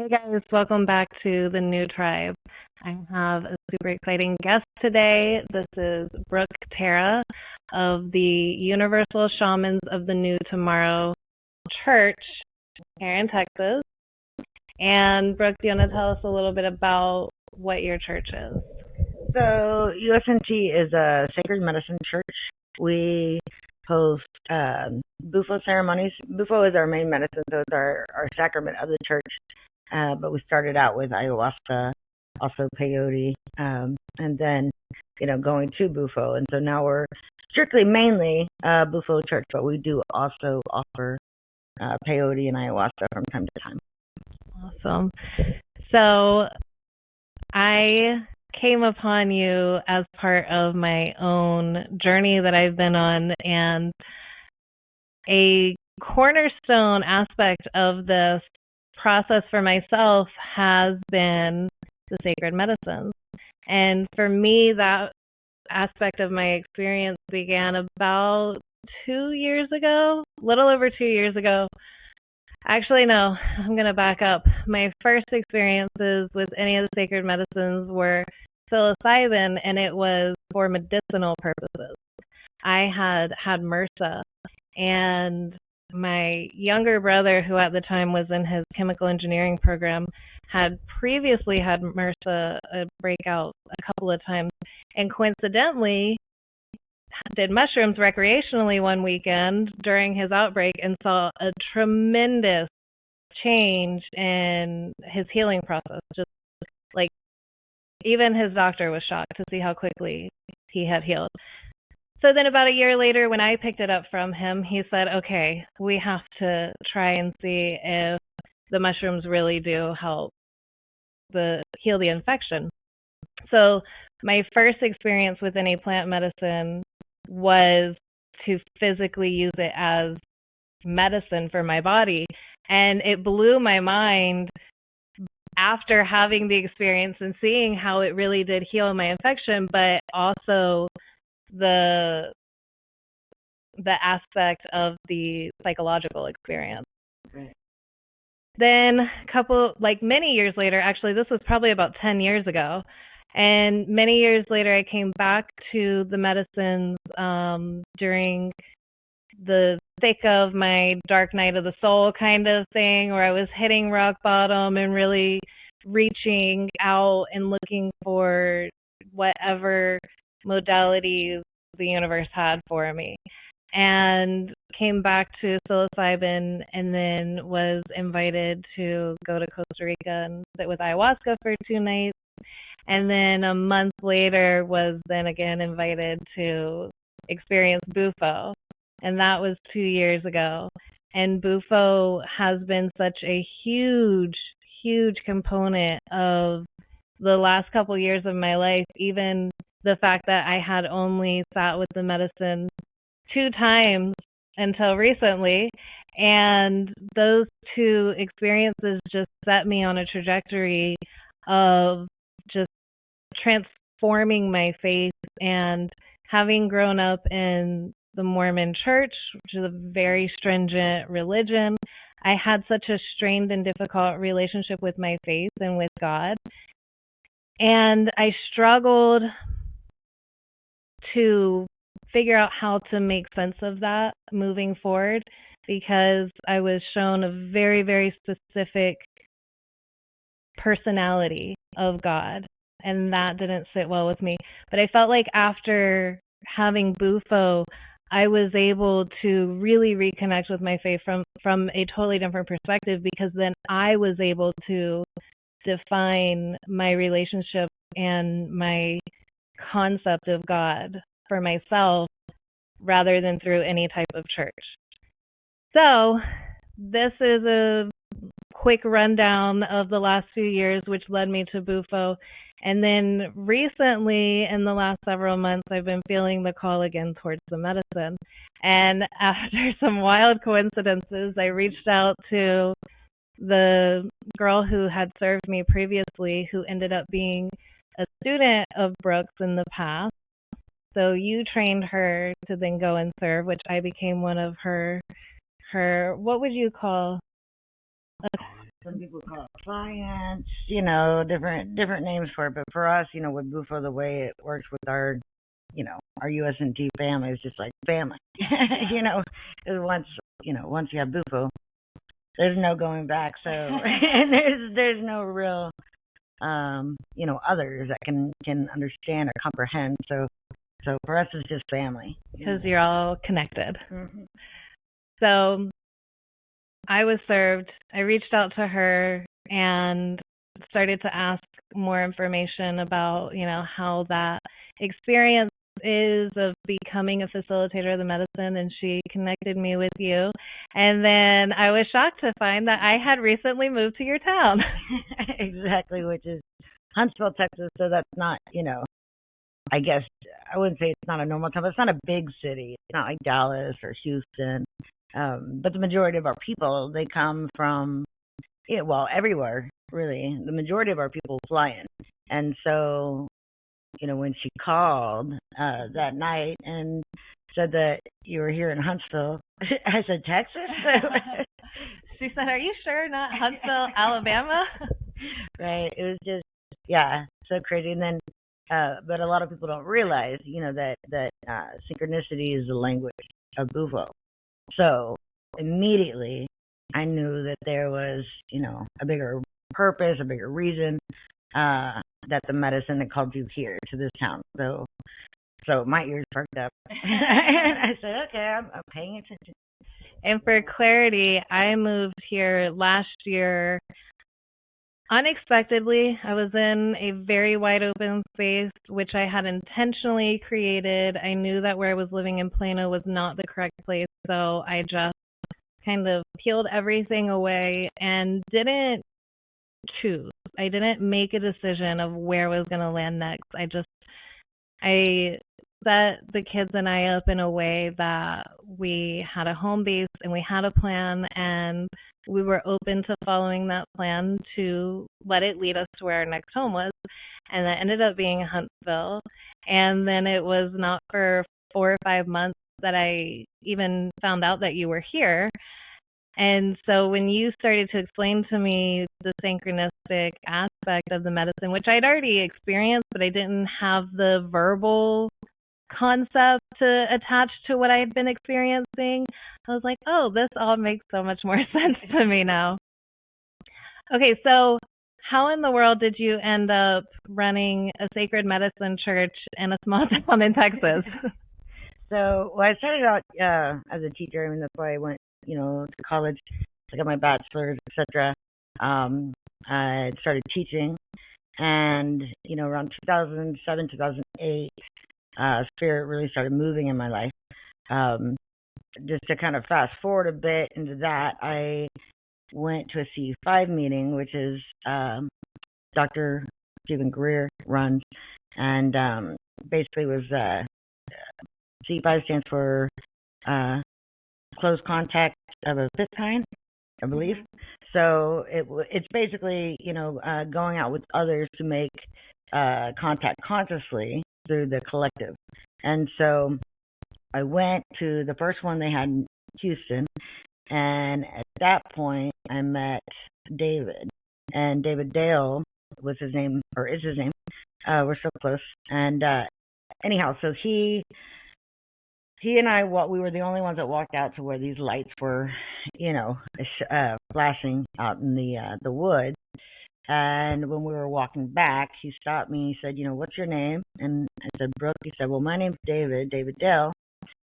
Hey guys, welcome back to the New Tribe. I have a super exciting guest today. This is Brooke of the Universal Shamans of the New Tomorrow Church here in Texas. And Brooke, do you want to tell us a little bit about what your church is? So USNT is a sacred medicine church. We host Bufo ceremonies. Bufo is our main medicine, so it's our sacrament of the church. But we started out with ayahuasca, also peyote, and then, going to Bufo. And so now we're mainly Bufo church, but we do also offer peyote and ayahuasca from time to time. Awesome. So I came upon you as part of my own journey that I've been on, and a cornerstone aspect of this process for myself has been the sacred medicines. And for me, that aspect of my experience began about 2 years ago, a little over 2 years ago. Actually, no, I'm going to back up. My first experiences with any of the sacred medicines were psilocybin, and it was for medicinal purposes. I had MRSA, and my younger brother, who at the time was in his chemical engineering program, had previously had MRSA breakout a couple of times, and coincidentally did mushrooms recreationally one weekend during his outbreak and saw a tremendous change in his healing process. Just like even his doctor was shocked to see how quickly he had healed. So then about a year later, when I picked it up from him, he said, okay, we have to try and see if the mushrooms really do help heal the infection. So my first experience with any plant medicine was to physically use it as medicine for my body. And it blew my mind after having the experience and seeing how it really did heal my infection, but also the aspect of the psychological experience. Right. Then many years later, actually this was probably about 10 years ago, and many years later I came back to the medicines during the thick of my dark night of the soul kind of thing, where I was hitting rock bottom and really reaching out and looking for whatever modalities the universe had for me, and came back to psilocybin, and then was invited to go to Costa Rica and sit with ayahuasca for 2 nights, and then a month later was then again invited to experience Bufo, and that was 2 years ago. And Bufo has been such a huge component of the last couple years of my life, even the fact that I had only sat with the medicine 2 times until recently, and those 2 experiences just set me on a trajectory of just transforming my faith. And having grown up in the Mormon church, which is a very stringent religion, I had such a strained and difficult relationship with my faith and with God. And I struggled to figure out how to make sense of that moving forward, because I was shown a very, very specific personality of God, and that didn't sit well with me. But I felt like after having Bufo, I was able to really reconnect with my faith from a totally different perspective, because then I was able to define my relationship and my concept of God for myself rather than through any type of church. So this is a quick rundown of the last few years, which led me to Bufo. And then recently, in the last several months, I've been feeling the call again towards the medicine. And after some wild coincidences, I reached out to the girl who had served me previously, who ended up being a student of Brooke's in the past. So you trained her to then go and serve, which I became one of her what would you call Some people call it clients, different names for it. But for us, with Bufo, the way it works with our USNT family is just like family. you know, 'cause once you have Bufo, there's no going back. So and there's no real, others that can understand or comprehend. So for us, it's just family. Because you're all connected. Mm-hmm. So I was served. I reached out to her and started to ask more information about, how that experience is of becoming a facilitator of the medicine, and she connected me with you. And then I was shocked to find that I had recently moved to your town. Exactly, which is Huntsville, Texas. So that's not, I guess I wouldn't say it's not a normal town, but it's not a big city. It's not like Dallas or Houston. But the majority of our people, they come from, everywhere, really. The majority of our people fly in. And so, when she called that night and said that you were here in Huntsville, I said, Texas? She said, are you sure not Huntsville, Alabama? Right. It was just, so crazy. And then, but a lot of people don't realize, that synchronicity is the language of Bufo. So immediately I knew that there was, a bigger purpose, a bigger reason that the medicine had called you here to this town. So my ears perked up. And I said, okay, I'm paying attention. And for clarity, I moved here last year unexpectedly. I was in a very wide open space, which I had intentionally created. I knew that where I was living in Plano was not the correct place, so I just kind of peeled everything away and didn't choose. I didn't make a decision of where I was going to land next. I set the kids and I up in a way that we had a home base and we had a plan, and we were open to following that plan to let it lead us to where our next home was. And that ended up being Huntsville. And then it was not for 4 or 5 months that I even found out that you were here. And so when you started to explain to me the synchronistic aspect of the medicine, which I'd already experienced, but I didn't have the verbal concept to attach to what I had been experiencing, I was like, oh, this all makes so much more sense to me now. Okay, so how in the world did you end up running a sacred medicine church in a small town in Texas? So, I started out as a teacher. I mean, that's why I went, to college. I got my bachelor's, etc. I started teaching, and around 2007, 2008, spirit really started moving in my life. Just to kind of fast forward a bit into that, I went to a C5 meeting, which is Dr. Stephen Greer runs, and basically was C5 stands for close contact of a fifth kind, I believe. So it's basically going out with others to make contact consciously through the collective. And so I went to the first one they had in Houston, and at that point I met David, and David Dale was his name, or is his name. We're so close. And anyhow, so he and I, we were the only ones that walked out to where these lights were, flashing out in the woods. And when we were walking back, he stopped me. He said, what's your name? And I said, Brooke. He said, well, my name's David Dale,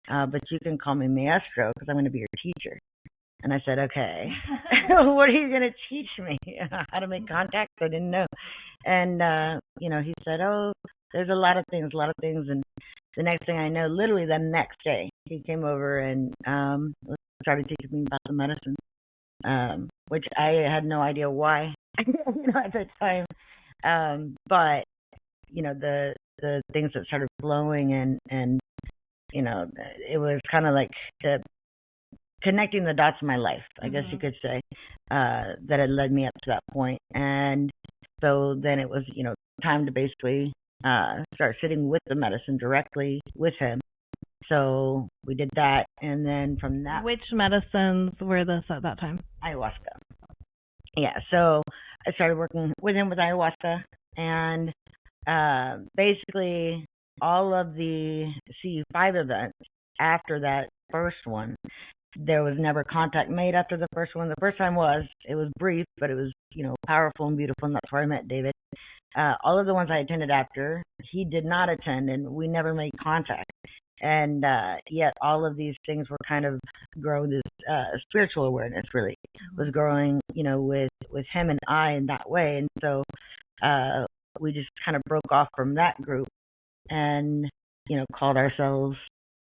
but you can call me Maestro because I'm going to be your teacher. And I said, okay. What are you going to teach me? How to make contact? I didn't know. And, he said, oh, there's a lot of things. And the next thing I know, literally the next day, he came over and started teaching me about the medicine, which I had no idea why, at the time. But the things that started flowing and it was kind of like connecting the dots in my life, I guess you could say, that had led me up to that point. And so then it was, time to basically start sitting with the medicine directly with him. So we did that, and then from that... Which medicines were this at that time? Ayahuasca. yeah, so I started working with him with ayahuasca, and basically all of the CU5 events after that first one, there was never contact made after the first one. The first time it was brief, but it was, powerful and beautiful, and that's where I met David. All of the ones I attended after, he did not attend, and we never made contact. And yet all of these things were kind of growing. This spiritual awareness really was growing, with him and I in that way. And so we just kind of broke off from that group and, called ourselves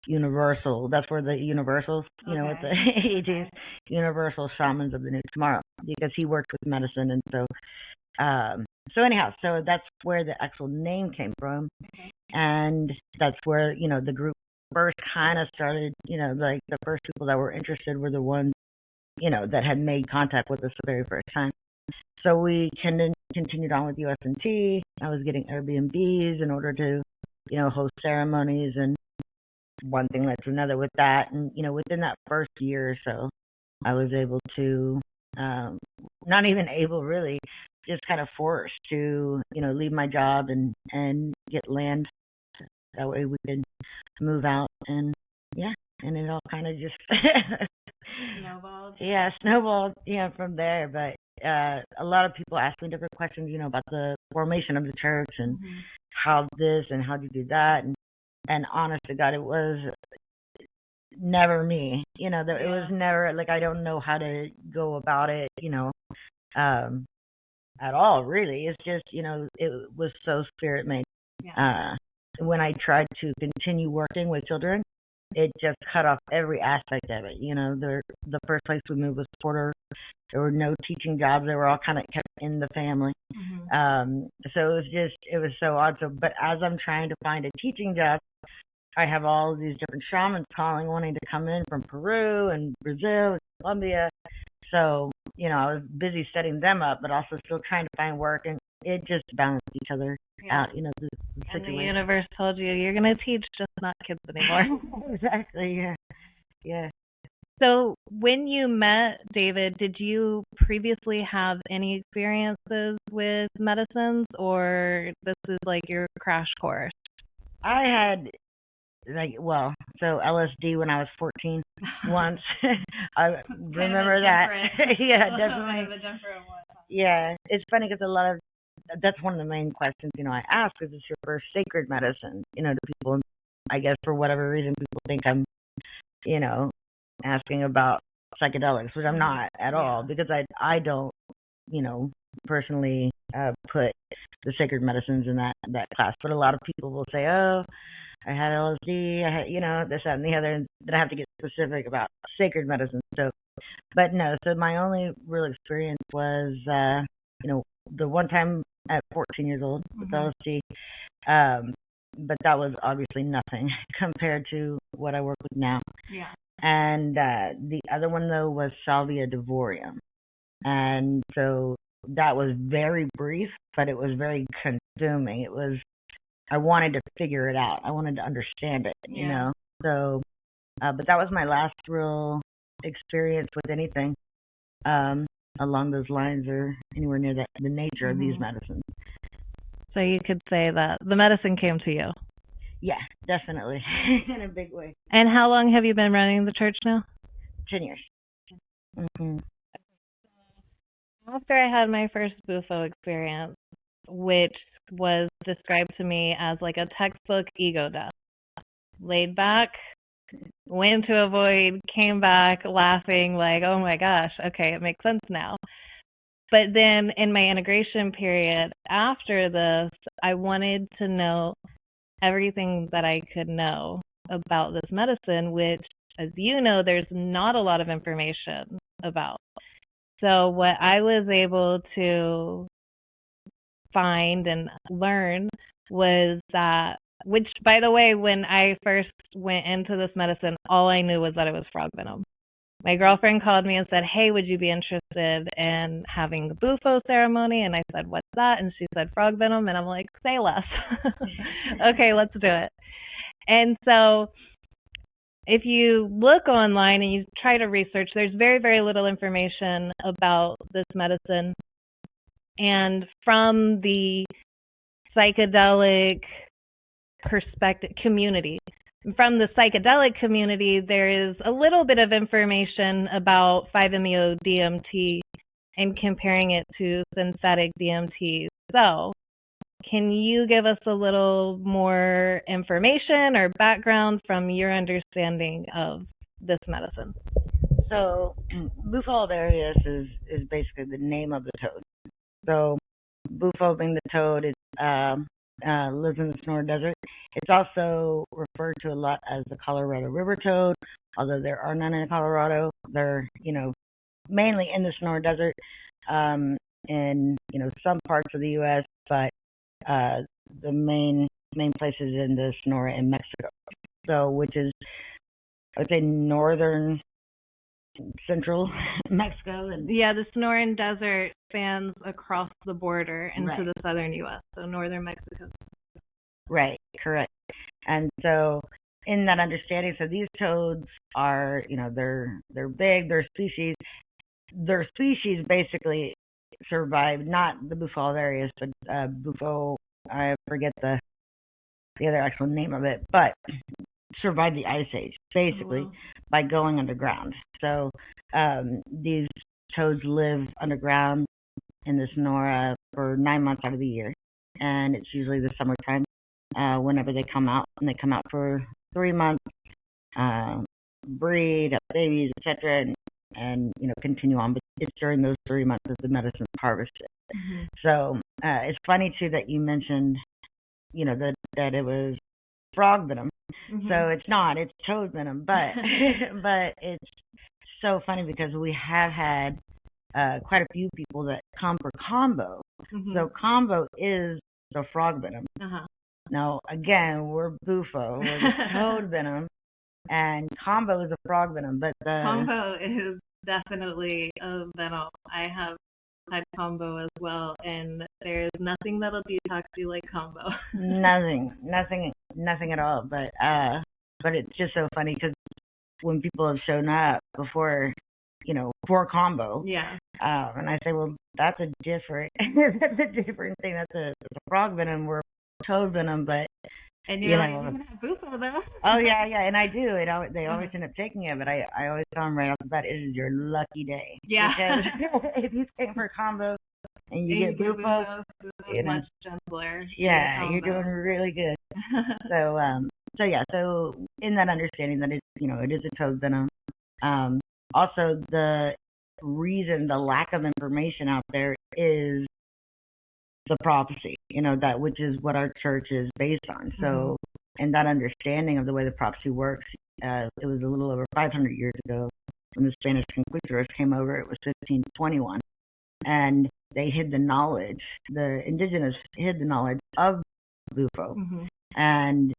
Universal. That's where the Universals, with the AGs, Universal Shamans of the New Tomorrow, because he worked with medicine. And so anyhow, so that's where the actual name came from. Okay. And that's where, the group first kind of started, like the first people that were interested were the ones, that had made contact with us the very first time. So we continued on with USNT. I was getting Airbnbs in order to, host ceremonies, and one thing led to another with that. And, within that first year or so, I was able to, not even able really, just kind of forced to, leave my job and get land. That way we could move out, and and it all kind of just snowballed. Yeah, snowballed, from there. But a lot of people ask me different questions, about the formation of the church and how this and how do you do that, and honest to God, it was never me. It was never like I don't know how to go about it, at all. Really, it's just it was so spirit made. Yeah. When I tried to continue working with children, it just cut off every aspect of it. The first place we moved was Porter. There were no teaching jobs. They were all kind of kept in the family. So it was so odd. So, but as I'm trying to find a teaching job, I have all of these different shamans calling, wanting to come in from Peru and Brazil and Colombia. So, I was busy setting them up, but also still trying to find work, and it just balanced each other out, the and situation. the universe told you, you're going to teach, just not kids anymore. Exactly, yeah. So when you met David, did you previously have any experiences with medicines, or this is like your crash course? I had, so LSD when I was 14 once. I remember that. Yeah, definitely. Yeah, it's funny because that's one of the main questions, I ask, is this your first sacred medicine, to people. I guess for whatever reason, people think I'm, asking about psychedelics, which I'm not at all, because I don't, personally put the sacred medicines in that class. But a lot of people will say, oh, I had LSD, I had, this, that, and the other, and then I have to get specific about sacred medicine. So, but no, so my only real experience was, the one time at 14 years old with LSD, but that was obviously nothing compared to what I work with now. Yeah. And the other one, though, was Salvia divorium. And so that was very brief, but it was very consuming. I wanted to figure it out. I wanted to understand it, So, but that was my last real experience with anything along those lines or anywhere near the nature of these medicines. So you could say that the medicine came to you. Yeah, definitely, in a big way. And how long have you been running the church now? 10 years. Mm-hmm. After I had my first Bufo experience, which was described to me as like a textbook ego death, laid back, went into a void, came back laughing like, oh my gosh, okay, it makes sense now. But then in my integration period after this, I wanted to know everything that I could know about this medicine, which, as you know, there's not a lot of information about. So what I was able to find and learn was that, which, by the way, when I first went into this medicine, all I knew was that it was frog venom. My girlfriend called me and said, hey, would you be interested in having the Bufo ceremony? And I said, what's that? And she said, frog venom. And I'm like, say less. Okay, let's do it. And so if you look online and you try to research, there's very, very little information about this medicine. And from the psychedelic perspective community, from the psychedelic community, there is a little bit of information about 5-MeO-DMT and comparing it to synthetic DMT. So, can you give us a little more information or background from your understanding of this medicine? So, Bufo is basically the name of the toad. So, Bufo being the toad, it lives in the Sonora Desert. It's also referred to a lot as the Colorado River toad, although there are none in Colorado. They're, mainly in the Sonora Desert, in, some parts of the U.S., but the main places in the Sonora in Mexico. So, which is, I would say, northern central Mexico. And yeah, the Sonoran Desert spans across the border into the southern U.S., so northern Mexico. Right, correct. And so in that understanding, so these toads are, they're big, their species basically survived, not the Bufo areas, but Bufo, I forget the other actual name of it, but survived the Ice Age, basically, by going underground. So these toads live underground in the Sonora for 9 months out of the year, and it's usually the summertime whenever they come out, and they come out for 3 months, breed, have babies, etc., and continue on. But it's during those 3 months that the medicine is harvested. Mm-hmm. So it's funny too that you mentioned, that it was frog venom. Mm-hmm. So it's not, it's toad venom, but but it's so funny because we have had quite a few people that come for combo. Mm-hmm. So combo is the frog venom. Uh-huh. Now again, we're Bufo, we're the toad venom, and combo is a frog venom. But the combo is definitely a venom. I have had combo as well, and there's nothing that'll detox you like combo. nothing at all. But it's just so funny because when people have shown up before, for combo, and I say, well, that's a different thing. That's a frog venom. We're toad venom, but and you're like, you're gonna have Bufo though. Oh yeah, and I do. They always end up taking it, but I always tell them right off the bat, it is your lucky day. Yeah. Because if you came for combo and you get Bufo, it's much gentler. Yeah, you're doing really good. So in that understanding that it is a toad venom. Also the lack of information out there is the prophecy, that which is what our church is based on. So, and that understanding of the way the prophecy works, it was a little over 500 years ago when the Spanish conquistadors came over. It was 1521, and they hid the knowledge. The indigenous hid the knowledge of Bufo, and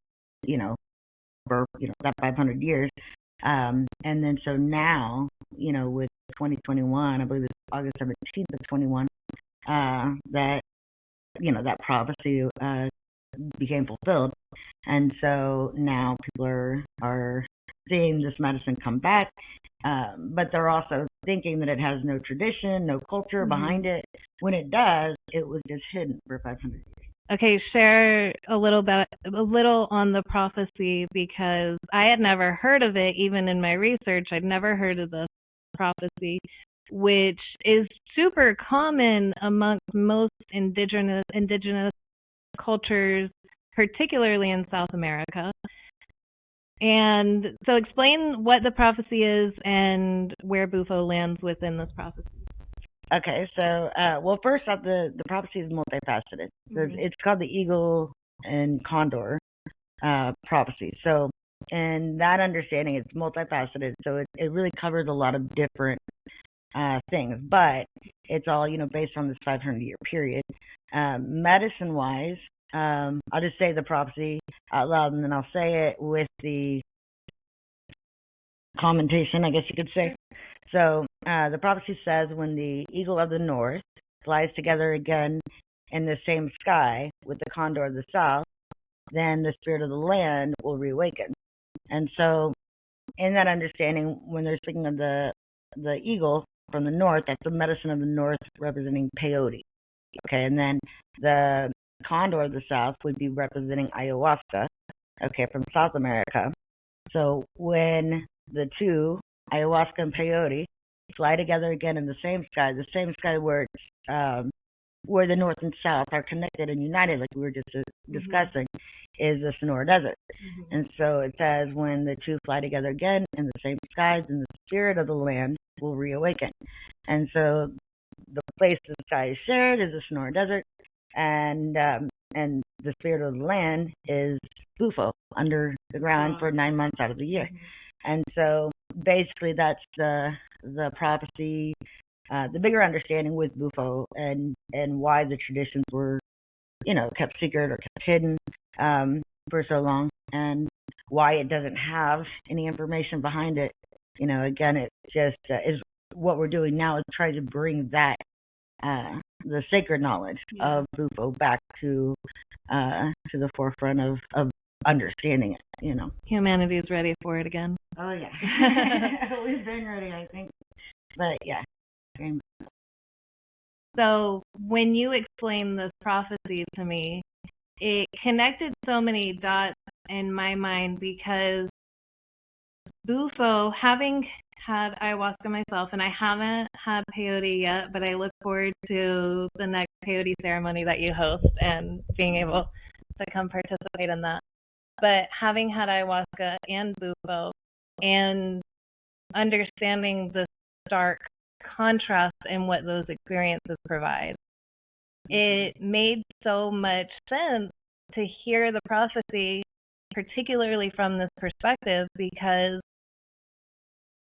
for that 500 years, and then so now, with 2021, I believe it's August 17th of 21, that that prophecy became fulfilled. And so now people are seeing this medicine come back, but they're also thinking that it has no tradition, no culture behind it. When it does, it was just hidden for 500 years. Okay, share a little on the prophecy, because I had never heard of it. Even in my research, I'd never heard of this prophecy, which is super common amongst most indigenous cultures, particularly in South America. And so explain what the prophecy is and where Bufo lands within this prophecy. Okay, so, first off, the prophecy is multifaceted. It's called the Eagle and Condor prophecy. So, in that understanding, it's multifaceted. So, it really covers a lot of different things, but it's all, based on this 500-year period. Medicine-wise, I'll just say the prophecy out loud, and then I'll say it with the commentation, I guess you could say. So the prophecy says, when the eagle of the north flies together again in the same sky with the condor of the south, then the spirit of the land will reawaken. And so in that understanding, when they're speaking of the eagle from the north, that's the medicine of the north representing peyote. Okay, and then the condor of the south would be representing ayahuasca. Okay, from South America. So when the two, ayahuasca and peyote, fly together again in the same sky where it's, where the north and south are connected and united, like we were just discussing, is the Sonora Desert. And so it says, when the two fly together again in the same skies, and the spirit of the land will reawaken. And so the place the sky is shared is the Sonora Desert, and the spirit of the land is Bufo, under the ground for 9 months out of the year. And so basically that's the prophecy, the bigger understanding with Bufo, and why the traditions were, kept secret or kept hidden for so long, and why it doesn't have any information behind it. Again, it just is what we're doing now, is trying to bring that the sacred knowledge of Bufo back to the forefront of understanding it. Humanity's ready for it again. Oh yeah. We've been ready, I think. But yeah. So when you explained this prophecy to me, it connected so many dots in my mind, because Bufo, having had ayahuasca myself, and I haven't had peyote yet, but I look forward to the next peyote ceremony that you host and being able to come participate in that. But having had ayahuasca and Bufo, and understanding the stark contrast in what those experiences provide, it made so much sense to hear the prophecy, particularly from this perspective, because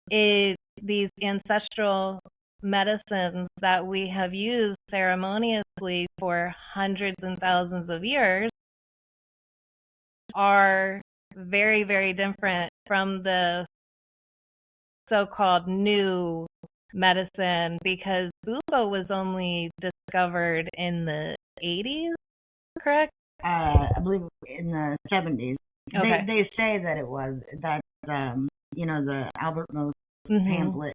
these ancestral medicines that we have used ceremoniously for hundreds and thousands of years are very, very different from the so-called new medicine, because Bufo was only discovered in the 80s, correct? I believe in the 70s. Okay. They say that it was. That's, the Albert Most pamphlet,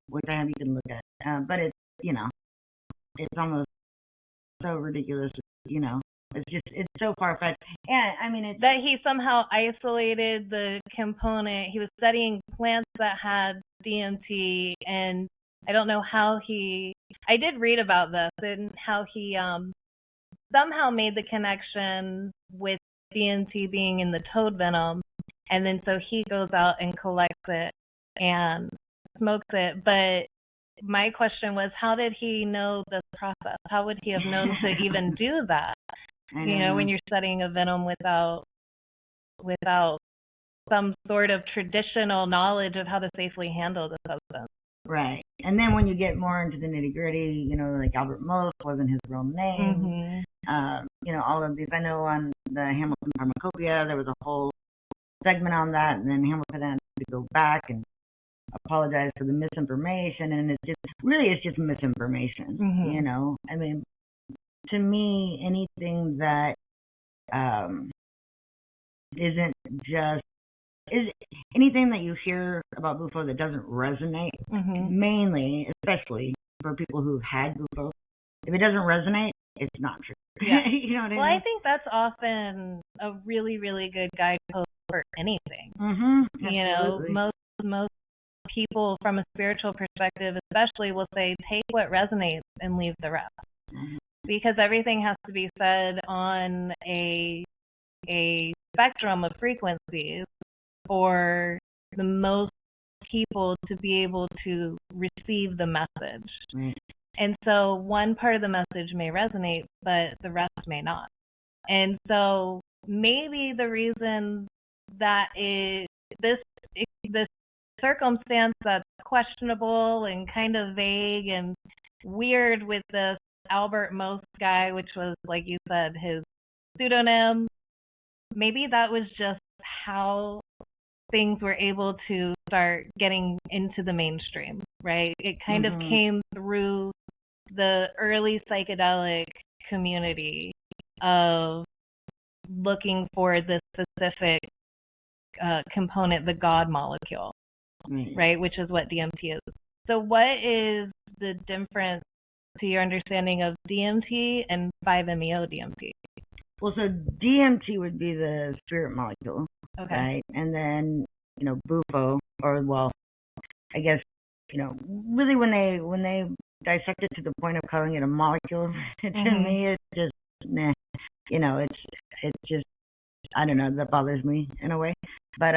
which I have, you can look at. But it's, it's almost so ridiculous, it's so far-fetched. And, I mean, it's... That he somehow isolated the component. He was studying plants that had DMT, and I don't know how I did read about this, and how he somehow made the connection with DMT being in the toad venom, and then so he goes out and collects it and smokes it. But my question was, how did he know this process? How would he have known to even do that? When you're studying a venom without some sort of traditional knowledge of how to safely handle the substance. Right. And then when you get more into the nitty-gritty, like Albert Most wasn't his real name. All of these. I know on the Hamilton Pharmacopoeia, there was a whole segment on that, and then Hamilton had to go back and apologize for the misinformation, and it's just misinformation. I mean, to me, anything that is anything that you hear about Bufo that doesn't resonate, mainly, especially for people who've had Bufo, if it doesn't resonate, it's not true. Yeah. You know what I mean? Well, I think that's often a really, really good guidepost for anything. Most people from a spiritual perspective especially will say, take what resonates and leave the rest. Because everything has to be said on a spectrum of frequencies for the most people to be able to receive the message. Right. And so one part of the message may resonate, but the rest may not. And so maybe the reason that this circumstance that's questionable and kind of vague and weird with this Albert Most guy, which was, like you said, his pseudonym, maybe that was just how things were able to start getting into the mainstream, right? It kind of came through the early psychedelic community of looking for this specific component, the God molecule, right? Which is what DMT is. So what is the difference to your understanding of DMT and 5-MeO-DMT? Well, so DMT would be the spirit molecule, right? And then, Bufo, or, well, I guess, really when they dissect it to the point of calling it a molecule, to me, it's just, nah. It's just, I don't know, that bothers me in a way. But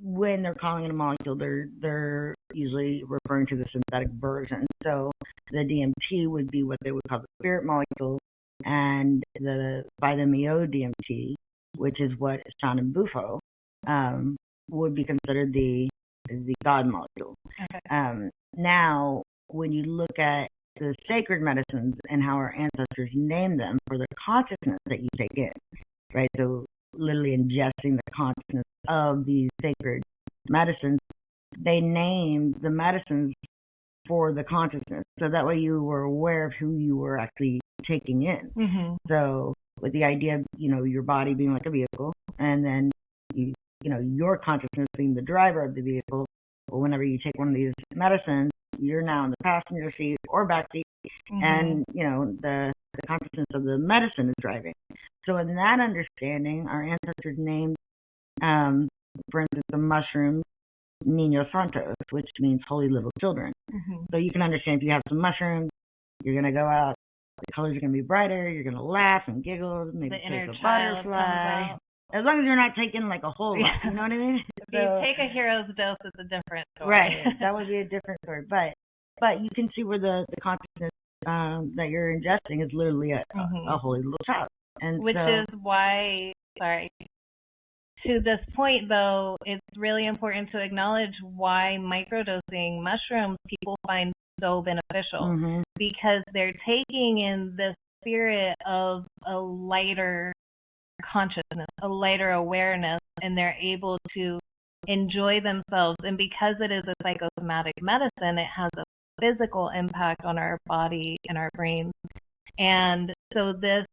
when they're calling it a molecule, they're usually referring to the synthetic version. So the DMT would be what they would call the spirit molecule, and the 5-MeO-DMT, which is what is found in Bufo, would be considered the God molecule. Now, when you look at the sacred medicines and how our ancestors named them for the consciousness that you take in, right? So literally ingesting the consciousness of these sacred medicines, they named the medicines for the consciousness. So that way you were aware of who you were actually taking in. So with the idea of, your body being like a vehicle, and then your consciousness being the driver of the vehicle, but whenever you take one of these medicines, you're now in the passenger seat or back seat, and the consciousness of the medicine is driving. So in that understanding, our ancestors named, for instance, the mushrooms Niños Santos, which means holy little children. So you can understand, if you have some mushrooms, you're going to go out, the colors are going to be brighter, you're going to laugh and giggle, maybe take a butterfly. As long as you're not taking like a whole lot, you know what I mean? If you take a hero's dose, it's a different story. Right, that would be a different story. But you can see where the consciousness that you're ingesting is literally a holy little child. And which is why, to this point, though, it's really important to acknowledge why microdosing mushrooms people find so beneficial, because they're taking in the spirit of a lighter consciousness, a lighter awareness, and they're able to enjoy themselves. And because it is a psychosomatic medicine, it has a physical impact on our body and our brains. And so this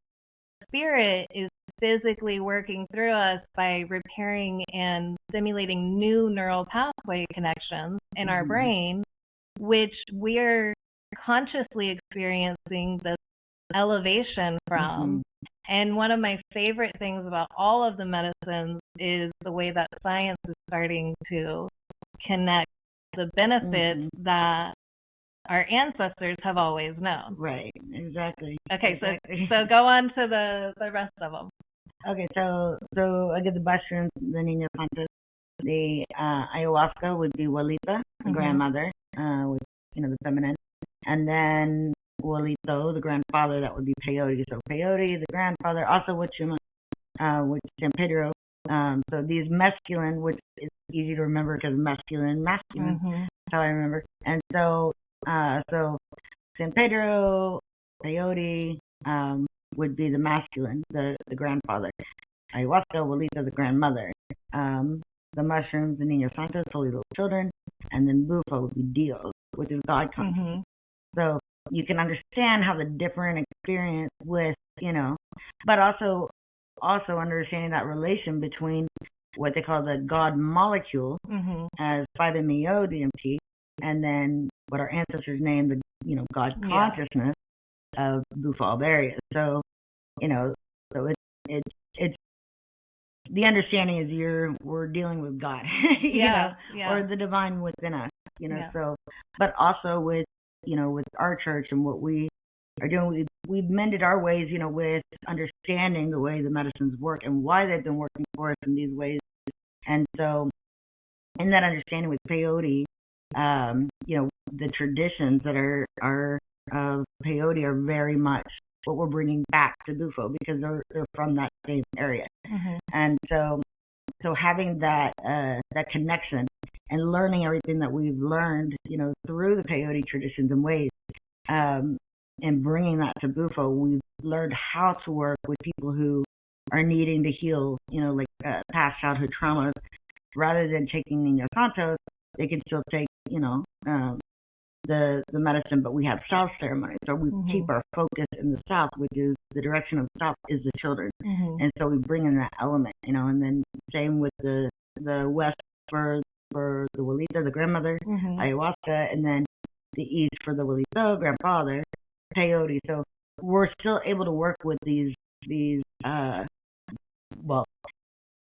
spirit is physically working through us by repairing and stimulating new neural pathway connections in our brain, which we're consciously experiencing this elevation from. And one of my favorite things about all of the medicines is the way that science is starting to connect the benefits that our ancestors have always known. Right, exactly. Okay, so go on to the rest of them. Okay, so I get the mushrooms, the Niños Santos. The ayahuasca would be Abuelita, the grandmother, with the feminine, and then Abuelito, the grandfather, that would be peyote. So peyote, the grandfather, also with San Pedro. So these masculine, which is easy to remember because masculine. That's how I remember. And so San Pedro, peyote would be the masculine, the grandfather. Ayahuasca, Abuelita, the grandmother. The mushrooms, the Niños Santos, holy little children, and then Bufo would be Dios, which is God consciousness. So you can understand how the different experience with, but also understanding that relation between what they call the God molecule as 5-MeO-DMT, and then what our ancestors named the God consciousness of Bufo alvarius. So so it's the understanding is we're dealing with God, or the divine within us, So, but also with with our church and what we are doing, we've mended our ways, with understanding the way the medicines work and why they've been working for us in these ways. And so, in that understanding with peyote, the traditions that are of peyote are very much what we're bringing back to Bufo, because they're from that same area. And so having that connection and learning everything that we've learned, through the peyote traditions and ways, and bringing that to Bufo, we've learned how to work with people who are needing to heal, like past childhood traumas. Rather than taking Niños Santos, they can still take, the medicine, but we have south ceremonies. So we keep our focus in the south, which is the direction of south is the children. And so we bring in that element, and then same with the west for the abuelita, the grandmother, ayahuasca, and then the east for the abuelito, grandfather, peyote. So we're still able to work with these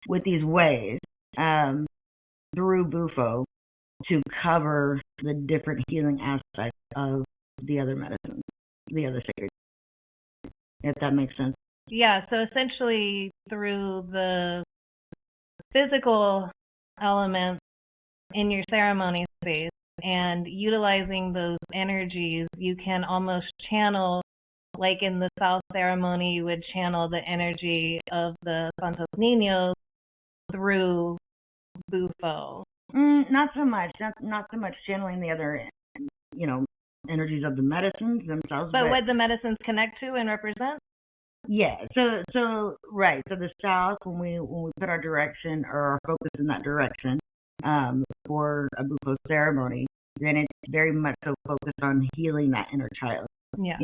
with these ways through Bufo to cover the different healing aspects of the other medicines, the other sacred, if that makes sense. Yeah, so essentially through the physical elements in your ceremony space and utilizing those energies, you can almost channel, like in the South ceremony, you would channel the energy of the Santos Niños through Bufo. Not so much. Not so much channeling the other, energies of the medicines themselves. But what the medicines connect to and represent? Yeah. So right. So the South, when we put our direction or our focus in that direction, for a Bufo ceremony, then it's very much so focused on healing that inner child. Yeah.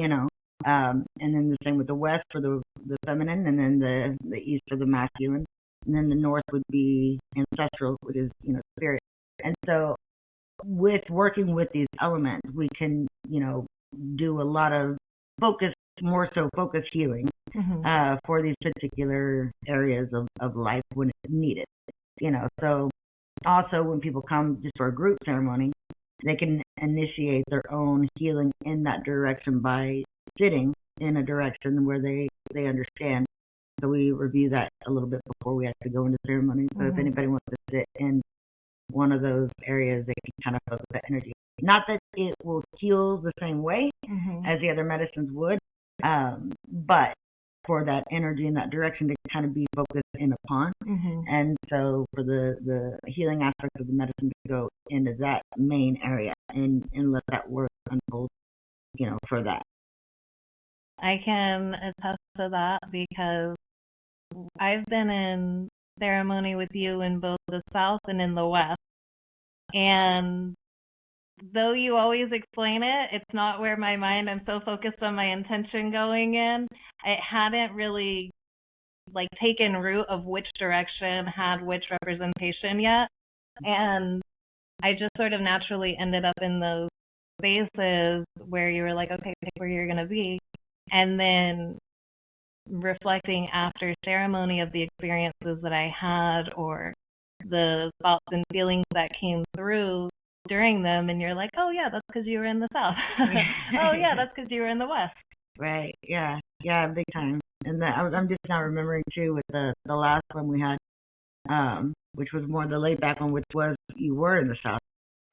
And then the same with the West for the feminine, and then the East for the masculine. And then the North would be ancestral, which is, spirit. And so with working with these elements, we can, do a lot of more so focus healing for these particular areas of life when it's needed. So also when people come just for a group ceremony, they can initiate their own healing in that direction by sitting in a direction where they understand. So we review that a little bit before we actually go into ceremony. So if anybody wants to sit in one of those areas, they can kind of focus that energy. Not that it will heal the same way as the other medicines would, but for that energy in that direction to kind of be focused in upon. And so for the healing aspect of the medicine to go into that main area and let that work unfold, for that. I can attest to that because I've been in ceremony with you in both the South and in the West. And though you always explain it, it's not where my mind, I'm so focused on my intention going in. It hadn't really taken root of which direction had which representation yet. And I just sort of naturally ended up in those spaces where you were like, okay, pick where you're going to be. And then reflecting after ceremony of the experiences that I had or the thoughts and feelings that came through during them, and you're like, oh yeah, that's because you were in the South. Oh yeah, that's because you were in the West. Right. Yeah, big time. And I'm just now remembering too with the last one we had, which was more the laid back one, which was you were in the South.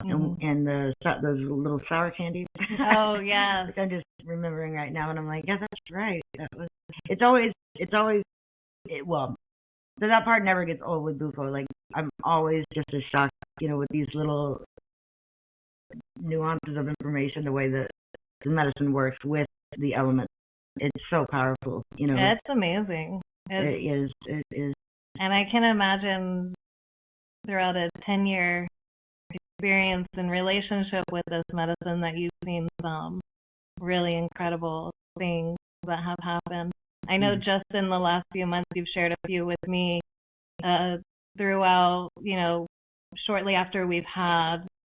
And those little sour candies. Oh yeah. I'm just remembering right now, and I'm like, yeah, that's right. It's always well, so that part never gets old with Bufo. Like I'm always just as shocked, with these little nuances of information, the way that the medicine works with the elements. It's so powerful, It's amazing. It is. And I can imagine throughout a 10-year experience and relationship with this medicine that you've seen some really incredible things that have happened. I know just in the last few months you've shared a few with me throughout, shortly after we've had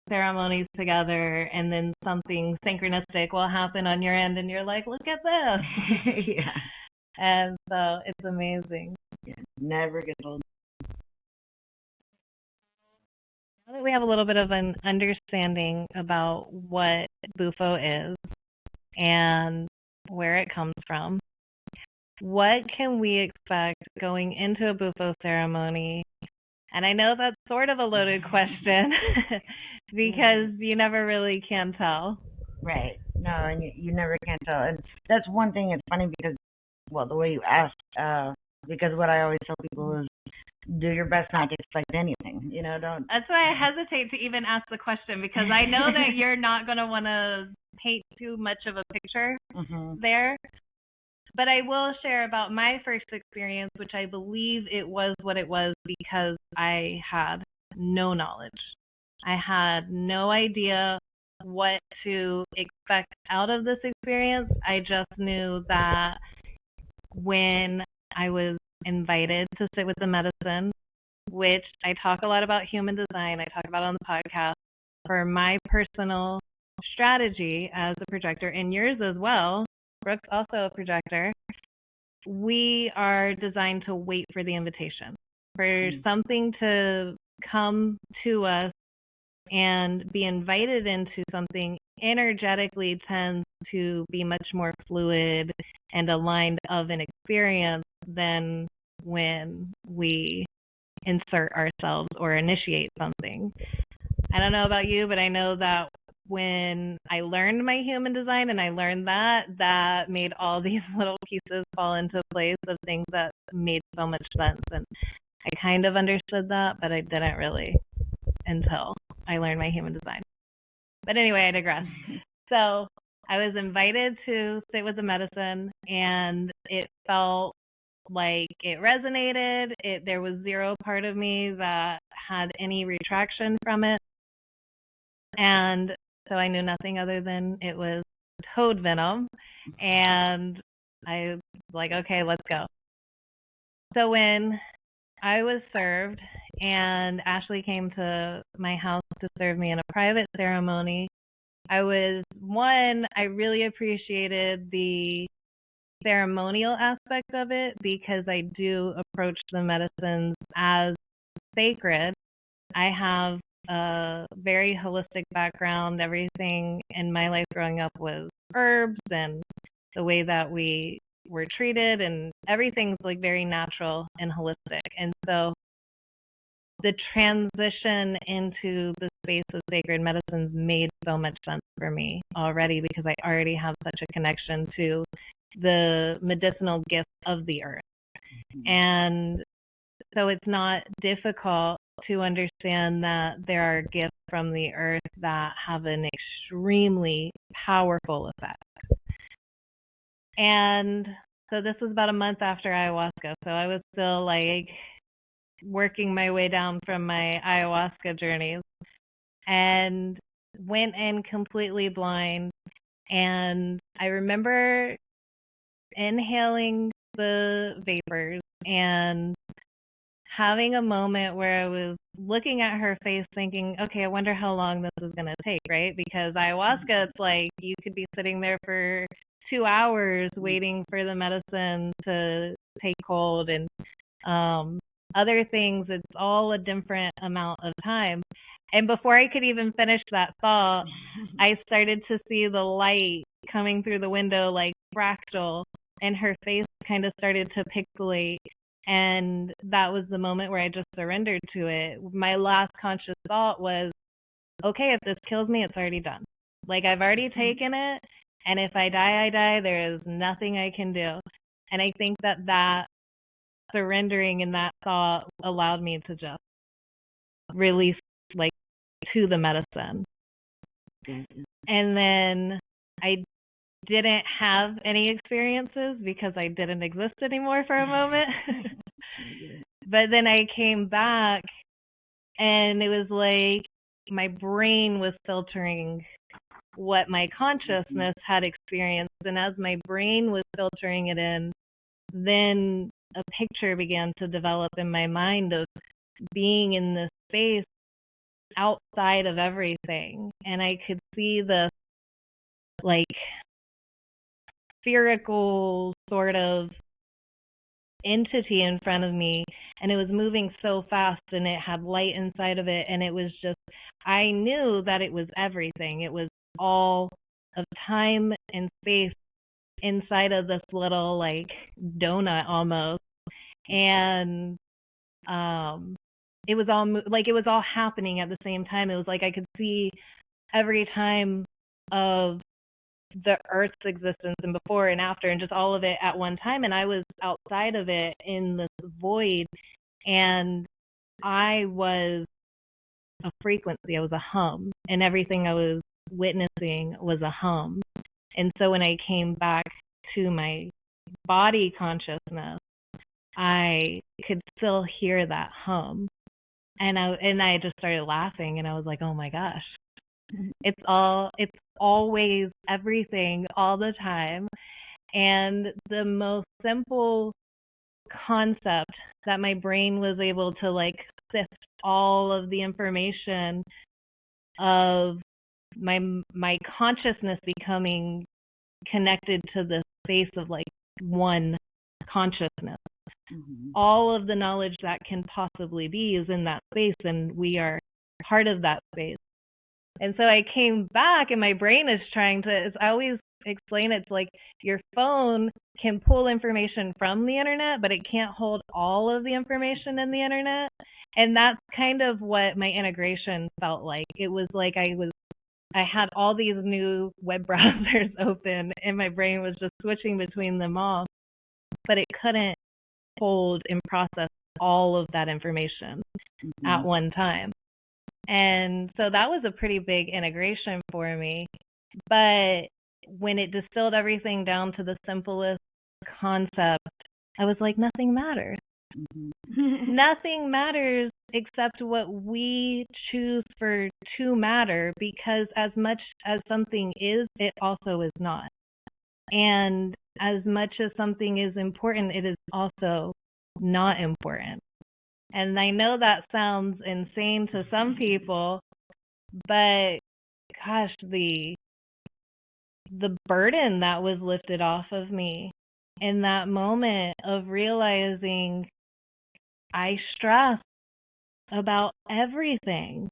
ceremonies together, and then something synchronistic will happen on your end and you're like, look at this. Yeah. And so it's amazing. Yeah, never gets old. Now that we have a little bit of an understanding about what Bufo is and where it comes from, what can we expect going into a Bufo ceremony? And I know that's sort of a loaded question because you never really can tell. Right. No, and you never can tell. And that's one thing. It's funny because, the way you asked, because what I always tell people is do your best not to expect anything. Don't. That's why I hesitate to even ask the question, because I know that you're not going to want to paint too much of a picture there. But I will share about my first experience, which I believe it was what it was because I had no knowledge. I had no idea what to expect out of this experience. I just knew that when I was invited to sit with the medicine, which I talk a lot about human design, I talk about on the podcast, for my personal strategy as a projector, and yours as well, Brooke's also a projector, we are designed to wait for the invitation, for something to come to us and be invited into something energetically tends to be much more fluid and aligned of an experience than when we insert ourselves or initiate something. I don't know about you, but I know that when I learned my human design and I learned that made all these little pieces fall into place of things that made so much sense. And I kind of understood that, but I didn't really until I learned my human design. But anyway, I digress. So I was invited to sit with the medicine, and it felt like it resonated. There was zero part of me that had any retraction from it. And so I knew nothing other than it was toad venom. And I was like, okay, let's go. So when I was served and Ashley came to my house to serve me in a private ceremony, I really appreciated the ceremonial aspect of it because I do approach the medicines as sacred. I have a very holistic background. Everything in my life growing up was herbs and the way that we were treated, and everything's like very natural and holistic. And so the transition into the space of sacred medicines made so much sense for me already because I already have such a connection to the medicinal gifts of the earth. And so it's not difficult to understand that there are gifts from the earth that have an extremely powerful effect. And so this was about a month after ayahuasca, so I was still like working my way down from my ayahuasca journeys and went in completely blind. And I remember inhaling the vapors and having a moment where I was looking at her face thinking, okay, I wonder how long this is going to take, right? Because ayahuasca, it's like you could be sitting there for 2 hours waiting for the medicine to take hold, and other things, it's all a different amount of time. And before I could even finish that thought, I started to see the light coming through the window like fractal, and her face kind of started to pixelate. And that was the moment where I just surrendered to it. My last conscious thought was, okay, if this kills me, it's already done. Like, I've already taken it, and if I die, I die. There is nothing I can do. And I think that surrendering in that thought allowed me to just release, like, to the medicine. And then I didn't have any experiences because I didn't exist anymore for a moment. But then I came back, and it was like my brain was filtering what my consciousness had experienced. And as my brain was filtering it in, then a picture began to develop in my mind of being in this space outside of everything. And I could see this like spherical sort of entity in front of me, and it was moving so fast, and it had light inside of it, and it was just, I knew that it was everything. It was all of time and space inside of this little like donut almost. And it was all happening at the same time. It was like I could see every time of the Earth's existence and before and after and just all of it at one time. And I was outside of it in this void, and I was a frequency. I was a hum, and everything I was witnessing was a hum. And so when I came back to my body consciousness, I could still hear that hum. And I just started laughing, and I was like, oh my gosh, It's always everything all the time. And the most simple concept that my brain was able to like sift all of the information of my consciousness becoming connected to the space of like one consciousness. All of the knowledge that can possibly be is in that space, and we are part of that space. And so I came back, and my brain is trying to, I always explain it's like your phone can pull information from the internet, but it can't hold all of the information in the internet. And that's kind of what my integration felt like. It was like I had all these new web browsers open, and my brain was just switching between them all, but it couldn't hold and process all of that information at one time. And so that was a pretty big integration for me. But when it distilled everything down to the simplest concept, I was like, nothing matters. Nothing matters except what we choose for to matter, because as much as something is, it also is not. And as much as something is important, it is also not important. And I know that sounds insane to some people, but gosh, the burden that was lifted off of me in that moment of realizing I stress about everything.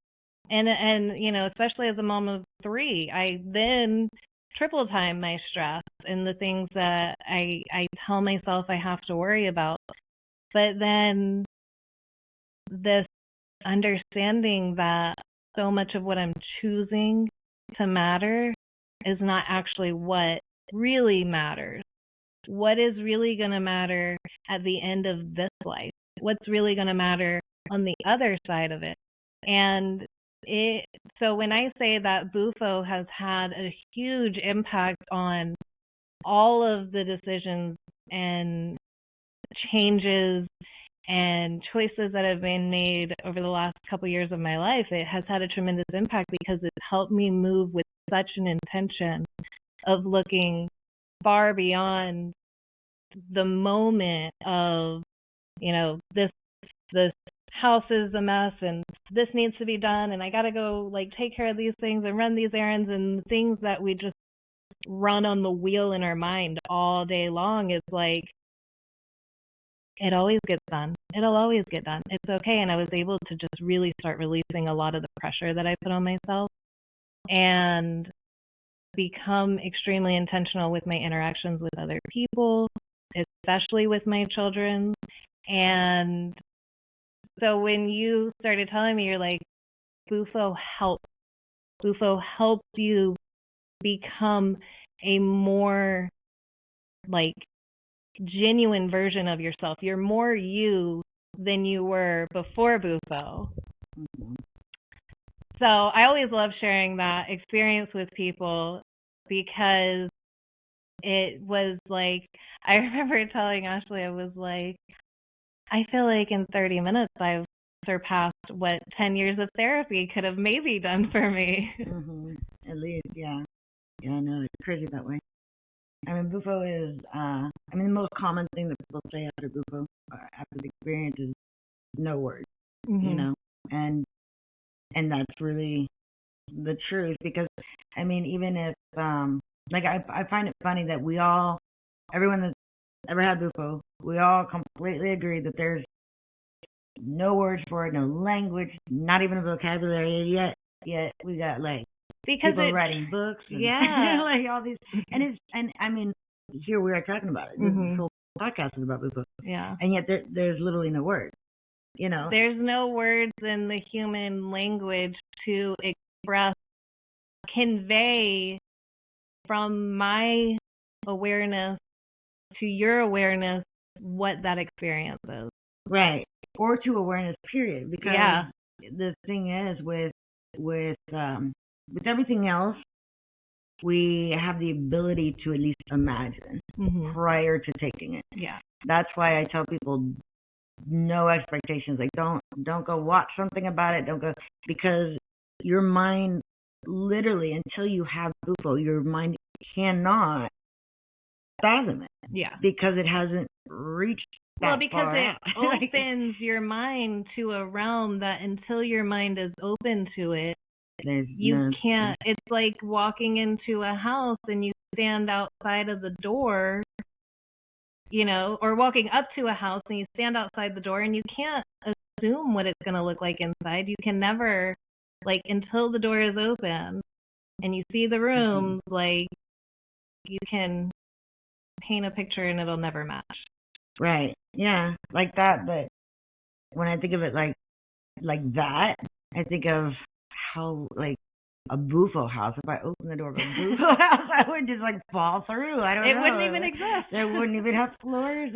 And you know, especially as a mom of 3, I then triple time my stress in the things that I tell myself I have to worry about. But then this understanding that so much of what I'm choosing to matter is not actually what really matters. What is really going to matter at the end of this life? What's really going to matter on the other side of it? And so when I say that Bufo has had a huge impact on all of the decisions and changes and choices that have been made over the last couple of years of my life, it has had a tremendous impact because it's helped me move with such an intention of looking far beyond the moment of, you know, this house is a mess and this needs to be done and I got to go like take care of these things and run these errands, and things that we just run on the wheel in our mind all day long. Is like, it always gets done. It'll always get done. It's okay. And I was able to just really start releasing a lot of the pressure that I put on myself and become extremely intentional with my interactions with other people, especially with my children. And so when you started telling me, you're like, Bufo helped you become a more like genuine version of yourself. You're more you than you were before Bufo. So I always love sharing that experience with people because it was like, I remember telling Ashley, I was like, I feel like in 30 minutes I've surpassed what 10 years of therapy could have maybe done for me. At least, yeah. Yeah, I know. It's crazy that way. I mean, Bufo is, the most common thing that people say after Bufo, after the experience, is no words, you know? And that's really the truth, because, I mean, even if, like, I find it funny that everyone that's ever had Bufo, we all completely agree that there's no words for it, no language, not even a vocabulary yet we got, like, because people writing books and like all these, and I mean, here we are talking about it. This whole podcast is about Bufo. Yeah. And yet there's literally no words, you know. There's no words in the human language to express, convey from my awareness to your awareness what that experience is. Right. Or to awareness, period. Because the thing is with everything else, we have the ability to at least imagine prior to taking it. Yeah. That's why I tell people no expectations. Like don't go watch something about it. Don't go, because your mind literally, until you have Bufo, your mind cannot fathom it. Yeah. Because it hasn't reached that because far it out. opens your mind to a realm that until your mind is open to it, you can't. It's like walking into a house and you stand outside of the door, or walking up to a house and you stand outside the door and you can't assume what it's going to look like inside. You can never, until the door is open and you see the room, you can paint a picture and it'll never match. Right. Yeah, like that. But when I think of it like that, I think of how a Bufo house. If I open the door of a Bufo house, I would just fall through. I don't know. It wouldn't even exist. There wouldn't even have floors.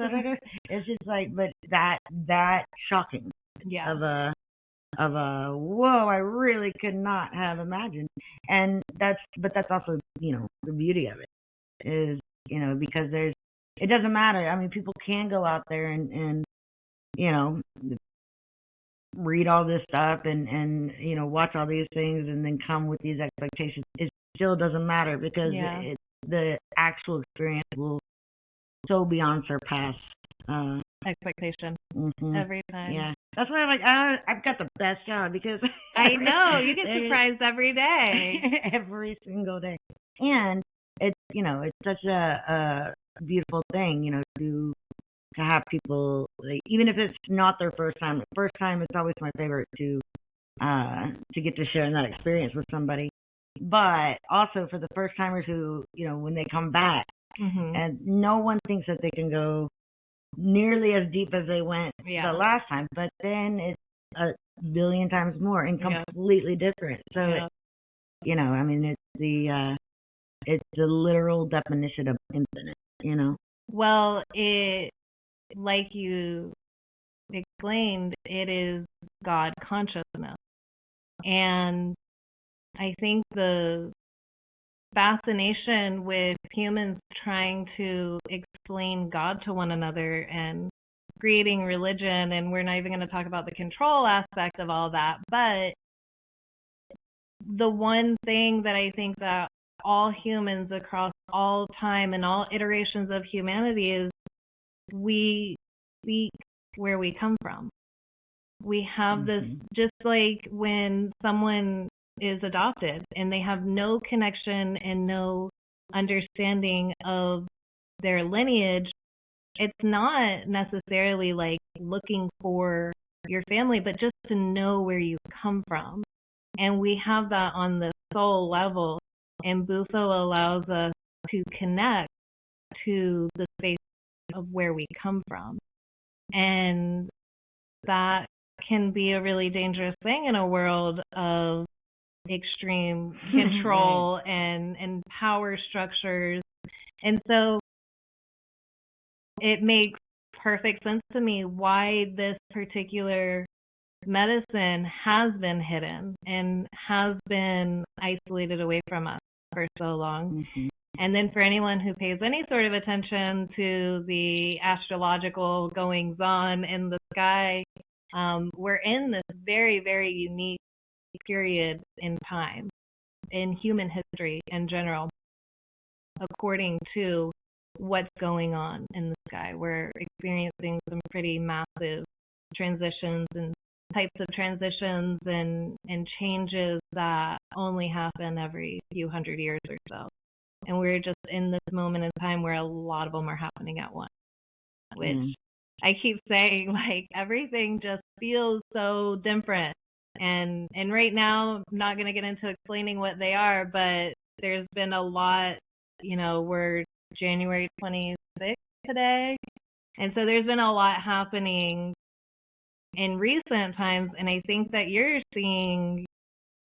It's just but that shocking. Yeah. Of a whoa, I really could not have imagined. And that's also the beauty of it is because it doesn't matter. I mean, people can go out there and read all this stuff and watch all these things and then come with these expectations. It still doesn't matter because the actual experience will so beyond surpass expectation every time. Yeah, that's why I'm I've got the best job because I know you get surprised every day, every single day, and it's it's such a beautiful thing to have people even if it's not their first time. First time, it's always my favorite to get to share that experience with somebody, but also for the first timers who when they come back and no one thinks that they can go nearly as deep as they went the last time, but then it's a billion times more and completely different. So I mean it's the literal definition of infinite. Well, it, like you explained, it is God consciousness. And I think the fascination with humans trying to explain God to one another and creating religion, and we're not even going to talk about the control aspect of all that, but the one thing that I think that all humans across all time and all iterations of humanity is we speak where we come from. We have this, just like when someone is adopted and they have no connection and no understanding of their lineage, it's not necessarily looking for your family, but just to know where you come from. And we have that on the soul level, and Bufo allows us to connect to the space of where we come from. And that can be a really dangerous thing in a world of extreme control and power structures. And so it makes perfect sense to me why this particular medicine has been hidden and has been isolated away from us for so long. And then for anyone who pays any sort of attention to the astrological goings on in the sky, we're in this very, very unique period in time, in human history in general, according to what's going on in the sky. We're experiencing some pretty massive transitions and types of transitions and changes that only happen every few hundred years or so. And we're just in this moment in time where a lot of them are happening at once, which I keep saying, everything just feels so different. And right now, I'm not going to get into explaining what they are, but there's been a lot, we're January 26th today. And so there's been a lot happening in recent times. And I think that you're seeing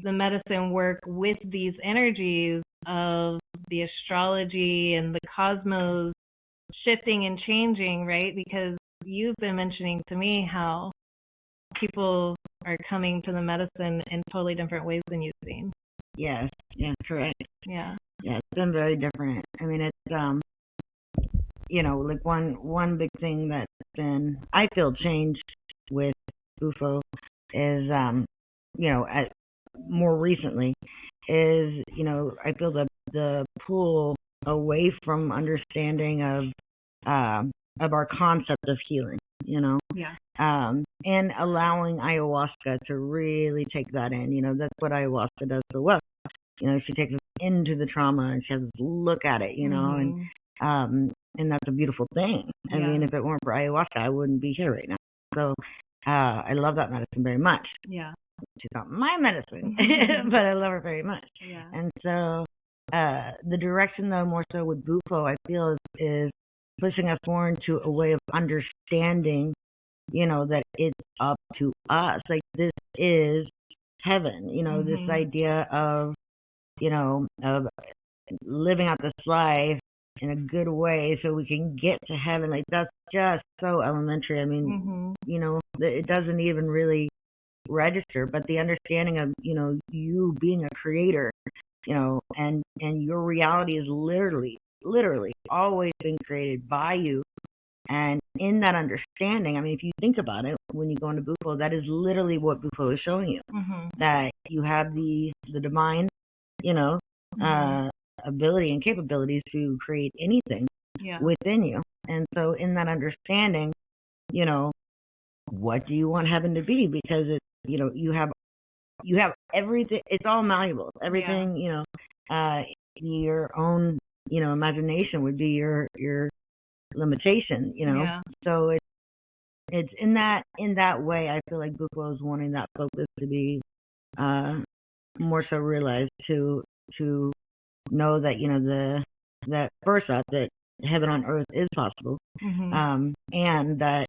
the medicine work with these energies of the astrology and the cosmos shifting and changing, right? Because you've been mentioning to me how people are coming to the medicine in totally different ways than you've seen. Yes, yeah, correct. Yeah. Yeah, it's been very different. I mean, it's one big thing that's been, I feel, changed with Bufo is more recently is, I feel the pull away from understanding of our concept of healing, Yeah. and allowing ayahuasca to really take that in. That's what ayahuasca does so well. She takes us into the trauma and she has us look at it, and that's a beautiful thing. I mean, if it weren't for ayahuasca, I wouldn't be here right now. So I love that medicine very much. Yeah. She's not my medicine, but I love her very much. Yeah. And so the direction, though, more so with Bufo, I feel is pushing us more into a way of understanding, that it's up to us. Like, this is heaven, this idea of, of living out this life in a good way so we can get to heaven. Like, that's just so elementary. I mean, it doesn't even really register, but the understanding of, you being a creator, and your reality is literally always been created by you. And in that understanding, I mean, if you think about it, when you go into Bufo, that is literally what Bufo is showing you. That you have the divine, ability and capabilities to create anything within you. And so in that understanding, what do you want heaven to be? Because it's, you have everything. It's all malleable. Everything, your own, imagination would be your limitation, So it's in that way. I feel like Bufo is wanting that focus to be more so realized, to know that that first off, that heaven on earth is possible, and that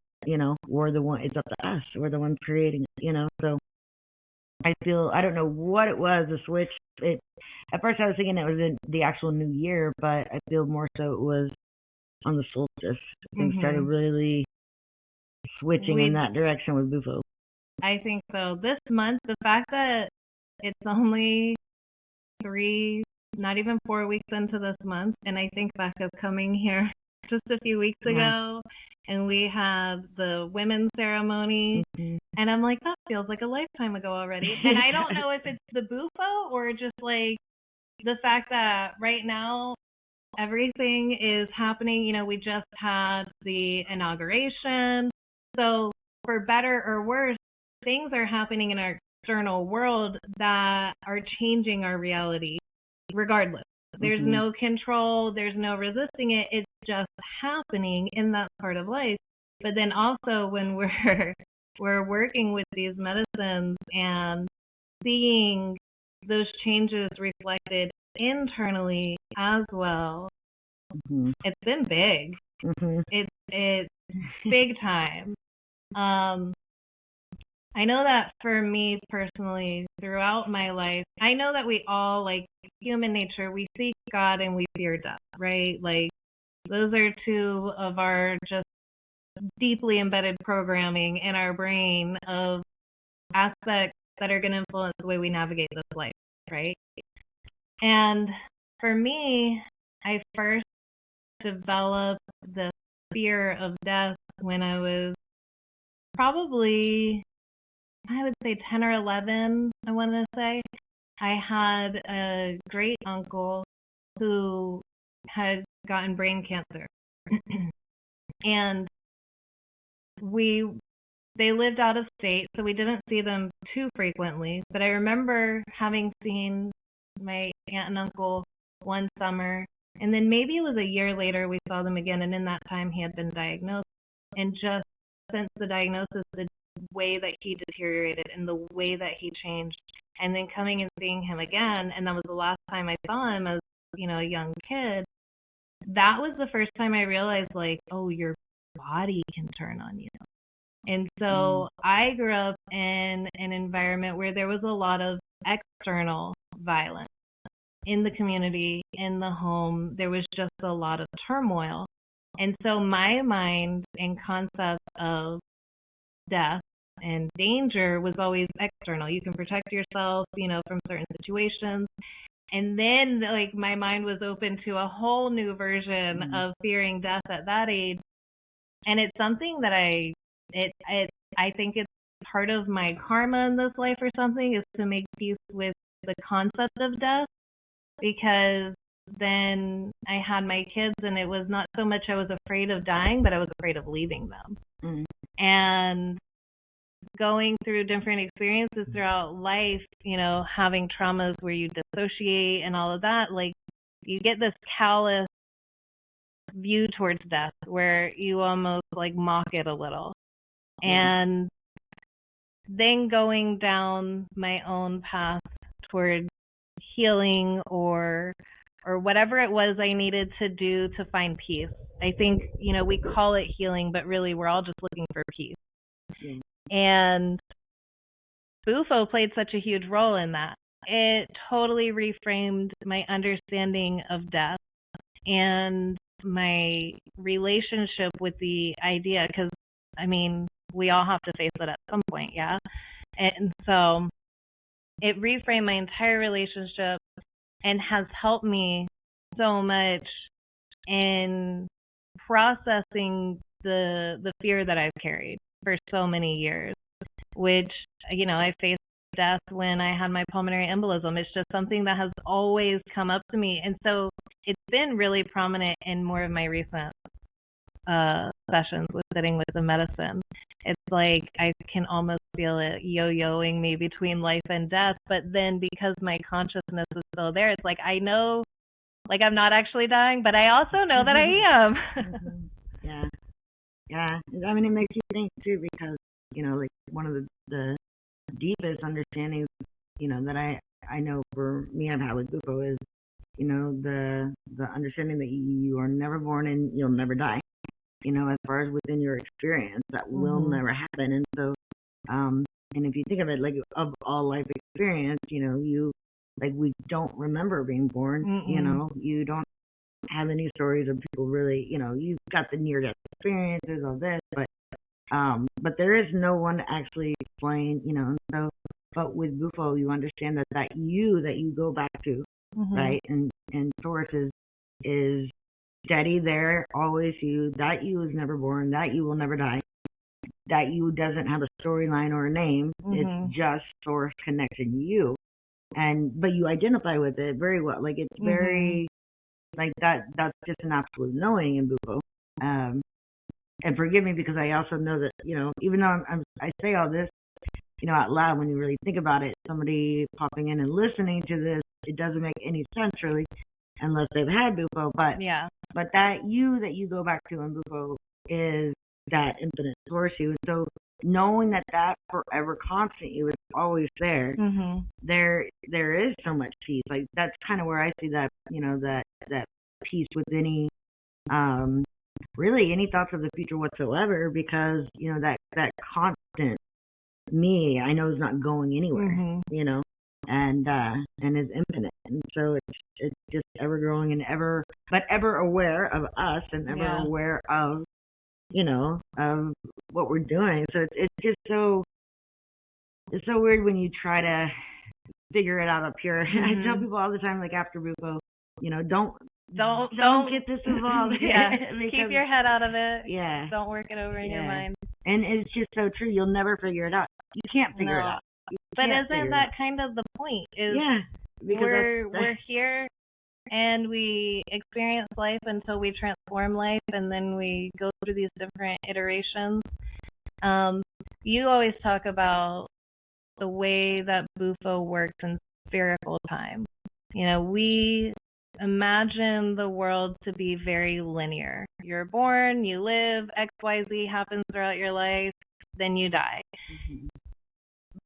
we're the one. It's up to us. We're the ones creating it. So I feel, I don't know what it was, the switch. At first I was thinking it was in the actual new year, but I feel more so it was on the solstice. Things started really switching in that direction with Bufo. I think so. This month, the fact that it's only 3, not even 4 weeks into this month, and I think back of coming here just a few weeks ago, and we have the women's ceremony, and I'm like, that feels like a lifetime ago already. And I don't know if it's the Bufo or just like the fact that right now everything is happening. We just had the inauguration. So for better or worse, things are happening in our external world that are changing our reality regardless. There's no control. There's no resisting it. It's just happening in that part of life. But then also when we're working with these medicines and seeing those changes reflected internally as well, it's been big. It's big time. I know that for me personally, throughout my life, I know that we all, like human nature, we seek God and we fear death, right? Like, those are two of our just deeply embedded programming in our brain of aspects that are going to influence the way we navigate this life, right? And for me, I first developed the fear of death when I was probably, I would say 10 or 11, I want to say. I had a great uncle who had gotten brain cancer. And they lived out of state, so we didn't see them too frequently. But I remember having seen my aunt and uncle one summer, and then maybe it was a year later we saw them again, and in that time he had been diagnosed. And just since the diagnosis, the way that he deteriorated and the way that he changed, and then coming and seeing him again, and that was the last time I saw him as, a young kid, that was the first time I realized, like, oh, your body can turn on you. And so I grew up in an environment where there was a lot of external violence in the community, in the home. There was just a lot of turmoil. And so my mind and concept of death and danger was always external. You can protect yourself, from certain situations. And then, like, my mind was open to a whole new version of fearing death at that age. And it's something that I think it's part of my karma in this life or something is to make peace with the concept of death, because then I had my kids and it was not so much I was afraid of dying, but I was afraid of leaving them. Mm. And going through different experiences throughout life, having traumas where you dissociate and all of that, like you get this callous view towards death where you almost like mock it a little. And then going down my own path towards healing or whatever it was I needed to do to find peace. I think, we call it healing, but really we're all just looking for peace. Yeah. And Bufo played such a huge role in that. It totally reframed my understanding of death and my relationship with the idea, because, we all have to face it at some point, yeah? And so it reframed my entire relationship and has helped me so much in processing the fear that I've carried for so many years, which, I faced death when I had my pulmonary embolism. It's just something that has always come up to me. And so it's been really prominent in more of my recent sessions with sitting with the medicine. It's like I can almost feel it yo-yoing me between life and death, but then because my consciousness is still there, it's like I know, like I'm not actually dying, but I also know that I am. Yeah. It makes you think too, because like one of the deepest understandings that I know for me I've had with Bufo is the understanding that you are never born and you'll never die. As far as within your experience, that will never happen. And so, and if you think of it, like of all life experience, you like we don't remember being born. You don't have any stories of people really. You've got the near-death experiences, all this, but there is no one to actually explain. So, but with Bufo, you understand that you go back to, right, and source is steady there, always you, that you is never born, that you will never die, that you doesn't have a storyline or a name, it's just source connecting you, but you identify with it very well, like it's very, like that's just an absolute knowing in Bufo, and forgive me because I also know that, even though I say all this, out loud, when you really think about it, somebody popping in and listening to this, it doesn't make any sense really, unless they've had Bufo, but that you go back to in Bufo is that infinite source you. And so knowing that forever constant you is always there, there is so much peace. Like that's kind of where I see that, that peace with any, really any thoughts of the future whatsoever, because, that constant me, I know is not going anywhere, and is infinite. And so it's just ever growing and ever aware of us and ever aware of, of what we're doing. So it's just so weird when you try to figure it out up here. I tell people all the time, like after Bufo, don't get this involved. Keep your head out of it. Yeah. Don't work it over in your mind. And it's just so true. You'll never figure it out. You can't figure it out. But isn't that kind of the point? Because we're here and we experience life until we transform life, and then we go through these different iterations. You always talk about the way that Bufo works in spherical time. We imagine the world to be very linear. You're born, you live, XYZ happens throughout your life, then you die.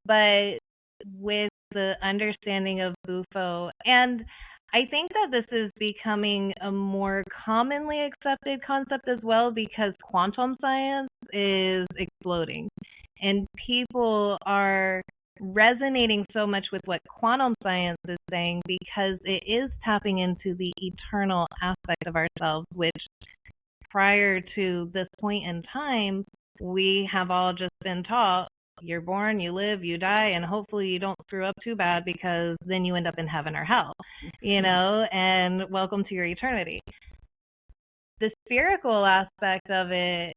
But with the understanding of Bufo, and I think that this is becoming a more commonly accepted concept as well, because quantum science is exploding and people are resonating so much with what quantum science is saying, because it is tapping into the eternal aspect of ourselves, which prior to this point in time, we have all just been taught you're born, you live, you die, and hopefully you don't screw up too bad, because then you end up in heaven or hell, and welcome to your eternity. The spherical aspect of it,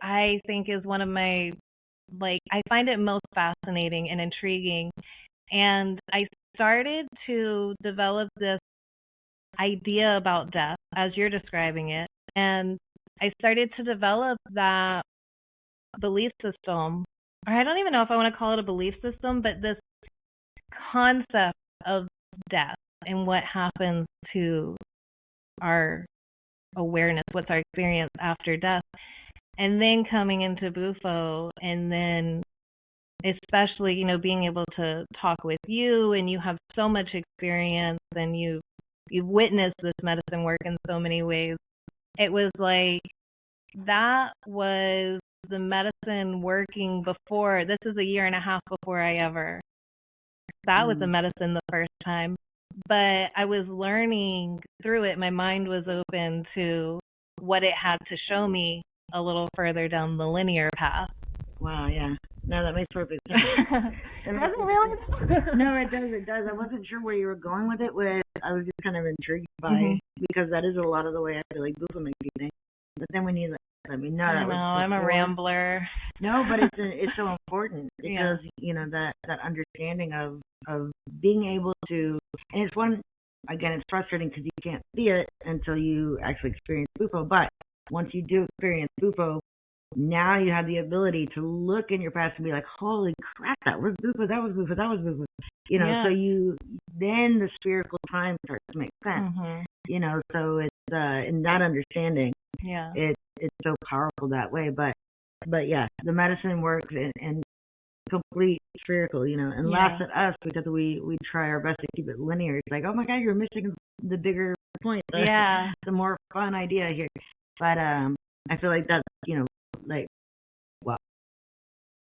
I think, is one of my like, I find it most fascinating and intriguing. And I started to develop this idea about death as you're describing it. And I started to develop that belief system, or I don't even know if I want to call it a belief system, but this concept of death and what happens to our awareness, what's our experience after death. And then coming into Bufo, and then especially, being able to talk with you, and you have so much experience, and you've witnessed this medicine work in so many ways. It was like that was the medicine working before. This is a year and a half before I ever sat with the medicine the first time. But I was learning through it. My mind was open to what it had to show me a little further down the linear path. Wow, yeah. No, that makes perfect sense. Doesn't really? No, it does. I wasn't sure where you were going with it. I was just kind of intrigued by, because that is a lot of the way I feel like Bufo makes you think. But then when you let me know, I know, I'm a rambler. No, but it's so important because that understanding of being able to, and it's it's frustrating because you can't see it until you actually experience Bufo. But once you do experience Bufo, now you have the ability to look in your past and be like, holy crap, that was Bufo, that was Bufo, that was Bufo. So then the spherical time starts to make sense. So it's in that understanding, it's so powerful that way. But yeah, the medicine works and complete spherical, and laughs at us because we try our best to keep it linear. It's like, oh my God, you're missing the bigger point. The more fun idea here. But I feel like that's, well,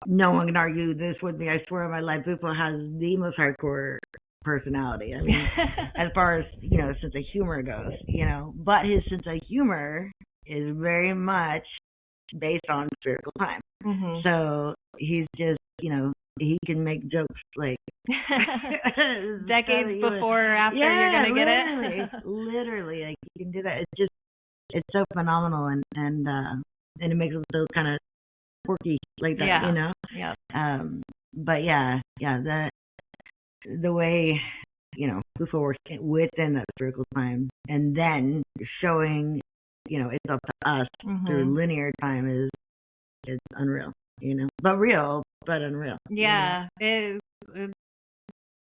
no one can argue this with me. I swear on my life, Bufo has the most hardcore personality. I mean, as far as, sense of humor goes, but his sense of humor is very much based on spherical time. So he's just, he can make jokes like decades before or after you're going to get it. Literally, like you can do that. It's so phenomenal, and it makes it so kind of quirky like that, But the way, Bufo works within that spherical time, and then showing, it's up to us through linear time is unreal, but real, but unreal. Yeah, it is.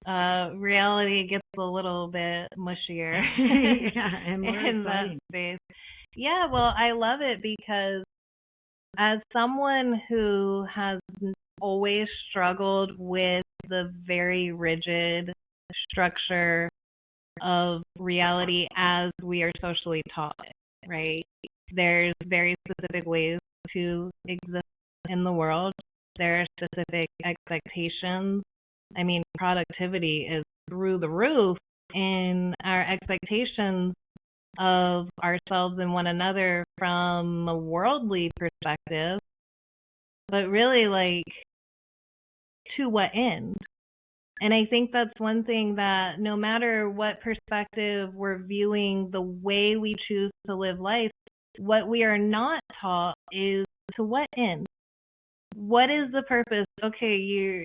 Reality gets a little bit mushier and in that space. Yeah, well, I love it because as someone who has always struggled with the very rigid structure of reality as we are socially taught, right? There's very specific ways to exist in the world. There are specific expectations. I mean, productivity is through the roof in our expectations of ourselves and one another from a worldly perspective, but really, like, to what end? And I think that's one thing that no matter what perspective we're viewing the way we choose to live life, what we are not taught is to what end? What is the purpose? Okay,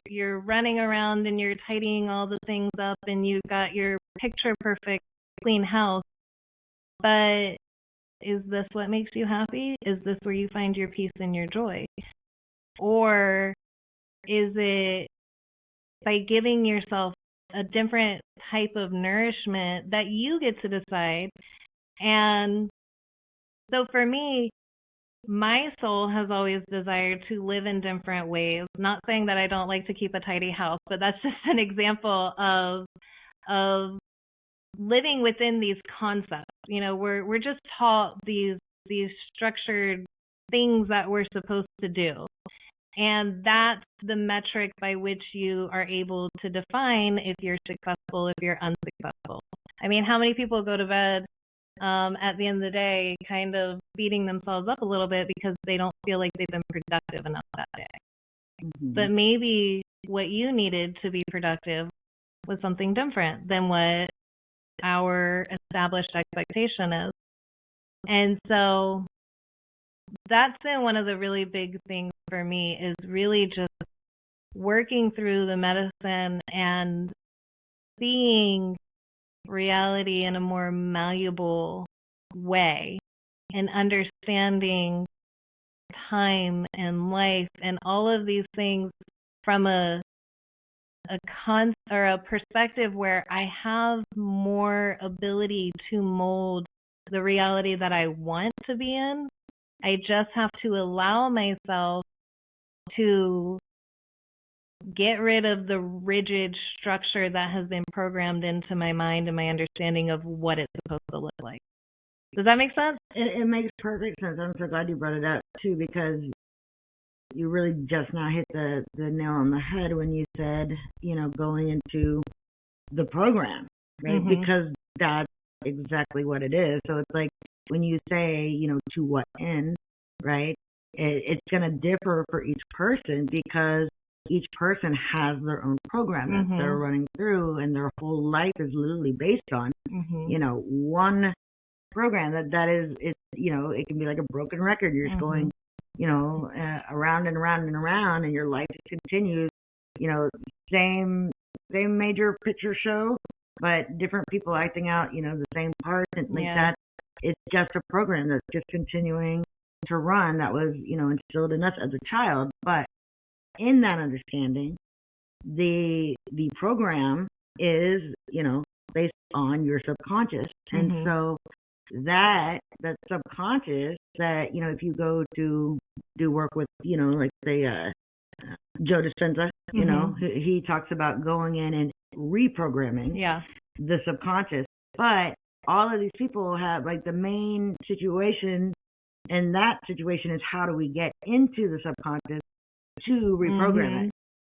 you're running around and you're tidying all the things up and you've got your picture perfect clean house, but is this what makes you happy? Is this where you find your peace and your joy? Or is it by giving yourself a different type of nourishment that you get to decide? And so for me, my soul has always desired to live in different ways. Not saying that I don't like to keep a tidy house, but that's just an example of living within these concepts. We're just taught these structured things that we're supposed to do. And that's the metric by which you are able to define if you're successful, if you're unsuccessful. I mean, how many people go to bed at the end of the day kind of beating themselves up a little bit because they don't feel like they've been productive enough that day? But maybe what you needed to be productive was something different than what our established expectation is. And so that's been one of the really big things for me, is really just working through the medicine and seeing reality in a more malleable way, and understanding time and life and all of these things from a perspective where I have more ability to mold the reality that I want to be in. I just have to allow myself to get rid of the rigid structure that has been programmed into my mind and my understanding of what it's supposed to look like. Does that make sense? It makes perfect sense. I'm so glad you brought it up too, because you really just now hit the nail on the head when you said, going into the program, right? Mm-hmm. Because that's exactly what it is. So it's like when you say, to what end, right? It's going to differ for each person, because each person has their own program that Mm-hmm. they're running through, and their whole life is literally based on, Mm-hmm. one program that is, it can be like a broken record. You're just Mm-hmm. going, around and around and around, and your life just continues, same major picture show, but different people acting out, the same part, and like that. It's just a program that's just continuing to run, that was, instilled in us as a child. But in that understanding, the program is, based on your subconscious. And Mm-hmm. so that subconscious, that, if you go to do work with, like say Joe Dispenza, Mm-hmm. he talks about going in and reprogramming the subconscious. But all of these people have, like, the main situation, and that situation is, how do we get into the subconscious to reprogram Mm-hmm. it?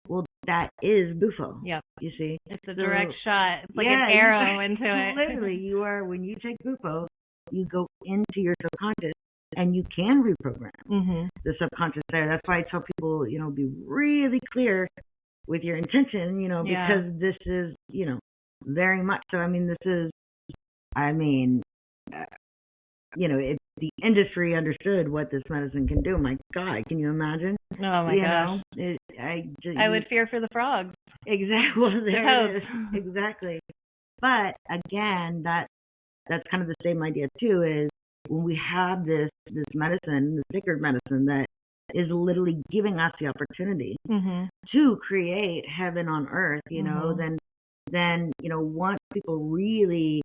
Well, that is Bufo. Yep. You see? It's a direct shot. It's like an arrow into it. Literally, when you take Bufo, you go into your subconscious, and you can reprogram the subconscious there. That's why I tell people, be really clear with your intention, because this is, very much so. I mean, this is, if the industry understood what this medicine can do, my God, can you imagine? Oh my gosh. I would fear for the frogs. Exactly. Well, there it is. Exactly. But again, that's kind of the same idea too, is when we have this medicine, the sacred medicine, that is literally giving us the opportunity to create heaven on earth, then once people really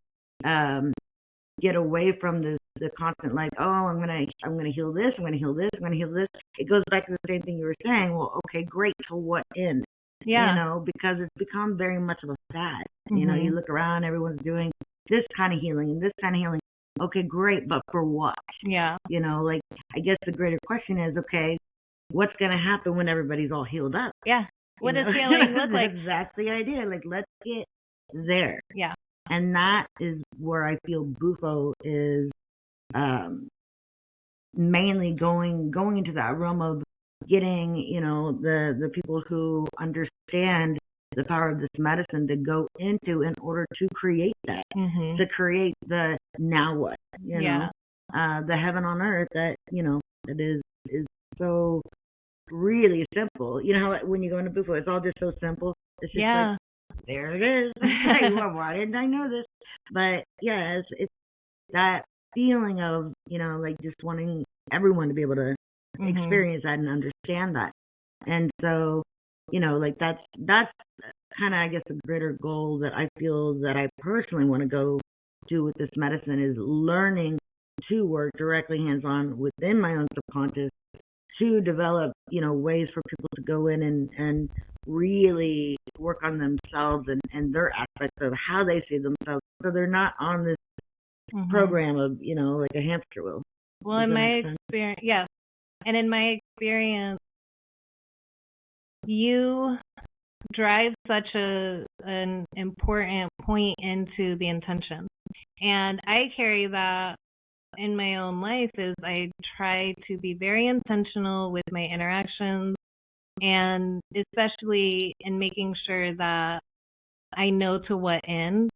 get away from the constant, like, oh, I'm gonna heal this, I'm gonna heal this, I'm gonna heal this. It goes back to the same thing you were saying. Well, okay, great, to what end? Because it's become very much of a fad. You look around, everyone's doing this kind of healing and this kind of healing. Okay, great, but for what? Like, I guess the greater question is, okay, what's gonna happen when everybody's all healed up? What does healing look like? That's the idea. Like, let's get there. And that is where I feel Bufo is mainly going into that realm of getting, the people who understand the power of this medicine to go into, in order to create that, to create the now what, the heaven on earth that, that is so really simple. When you go into Bufo, it's all just so simple. It's just like, there it is. Well, why didn't I know this? But yeah, it's that feeling of, like, just wanting everyone to be able to experience that and understand that. And so, like, that's kind of, I guess, the greater goal that I feel that I personally want to go do with this medicine, is learning to work directly hands-on within my own subconscious, to develop, ways for people to go in and really work on themselves and their aspects of how they see themselves, so they're not on this program of, like a hamster wheel. Well, in my experience, yes. And in my experience, you drive such an important point into the intention. And I carry that in my own life, is I try to be very intentional with my interactions, and especially in making sure that I know to what end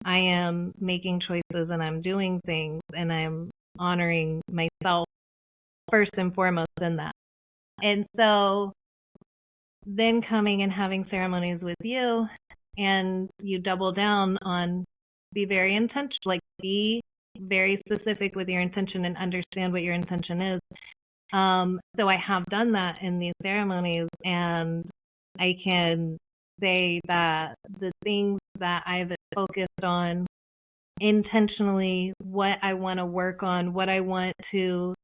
I am making choices, and I'm doing things, and I'm honoring myself first and foremost in that. And so then coming and having ceremonies with you, and you double down on be very intentional, like be very specific with your intention and understand what your intention is. So I have done that in these ceremonies, and I can say that the things that I've focused on intentionally, what I want to work on, what I want to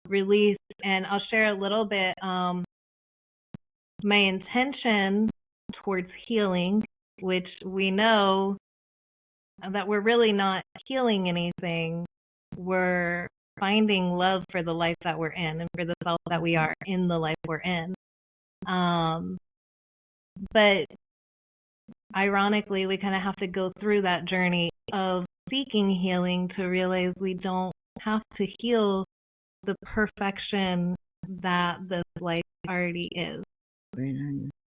release, and I'll share a little bit. My intention towards healing, which we know that we're really not healing anything. We're finding love for the life that we're in and for the self that we are in the life we're in. But ironically, we kind of have to go through that journey of seeking healing to realize we don't have to heal the perfection that this life already is.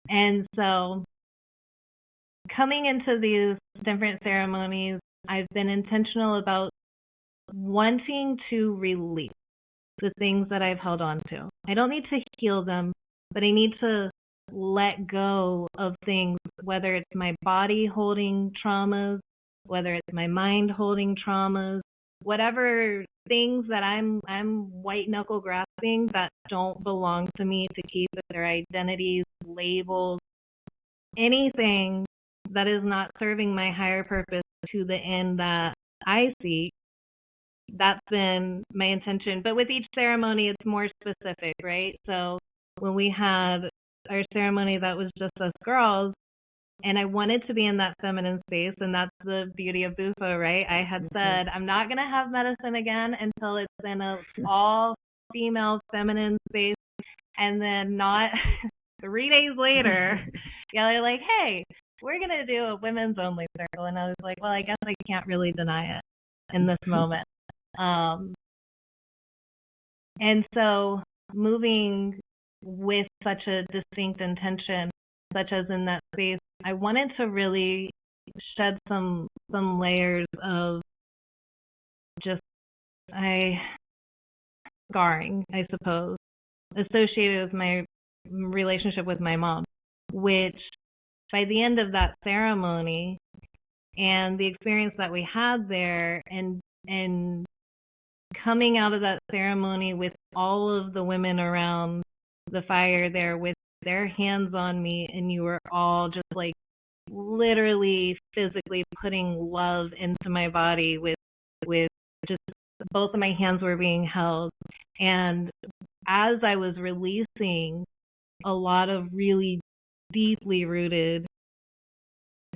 And so coming into these different ceremonies, I've been intentional about wanting to release the things that I've held on to. I don't need to heal them, but I need to let go of things, whether it's my body holding traumas, whether it's my mind holding traumas, whatever things that I'm white knuckle grasping that don't belong to me to keep their identities, labels, anything that is not serving my higher purpose to the end that I seek. That's been my intention. But with each ceremony, it's more specific, right? So when we had our ceremony that was just us girls, and I wanted to be in that feminine space, and that's the beauty of Bufo, right? I had said, I'm not going to have medicine again until it's in a all-female feminine space, and then not 3 days later, they're like, hey, we're going to do a women's only circle. And I was like, well, I guess I can't really deny it in this moment. And so moving with such a distinct intention, such as in that space, I wanted to really shed some layers of just scarring, I suppose, associated with my relationship with my mom, which by the end of that ceremony and the experience that we had there, and coming out of that ceremony with all of the women around the fire there with their hands on me, and you were all just like literally physically putting love into my body with just both of my hands were being held. And as I was releasing a lot of really deeply rooted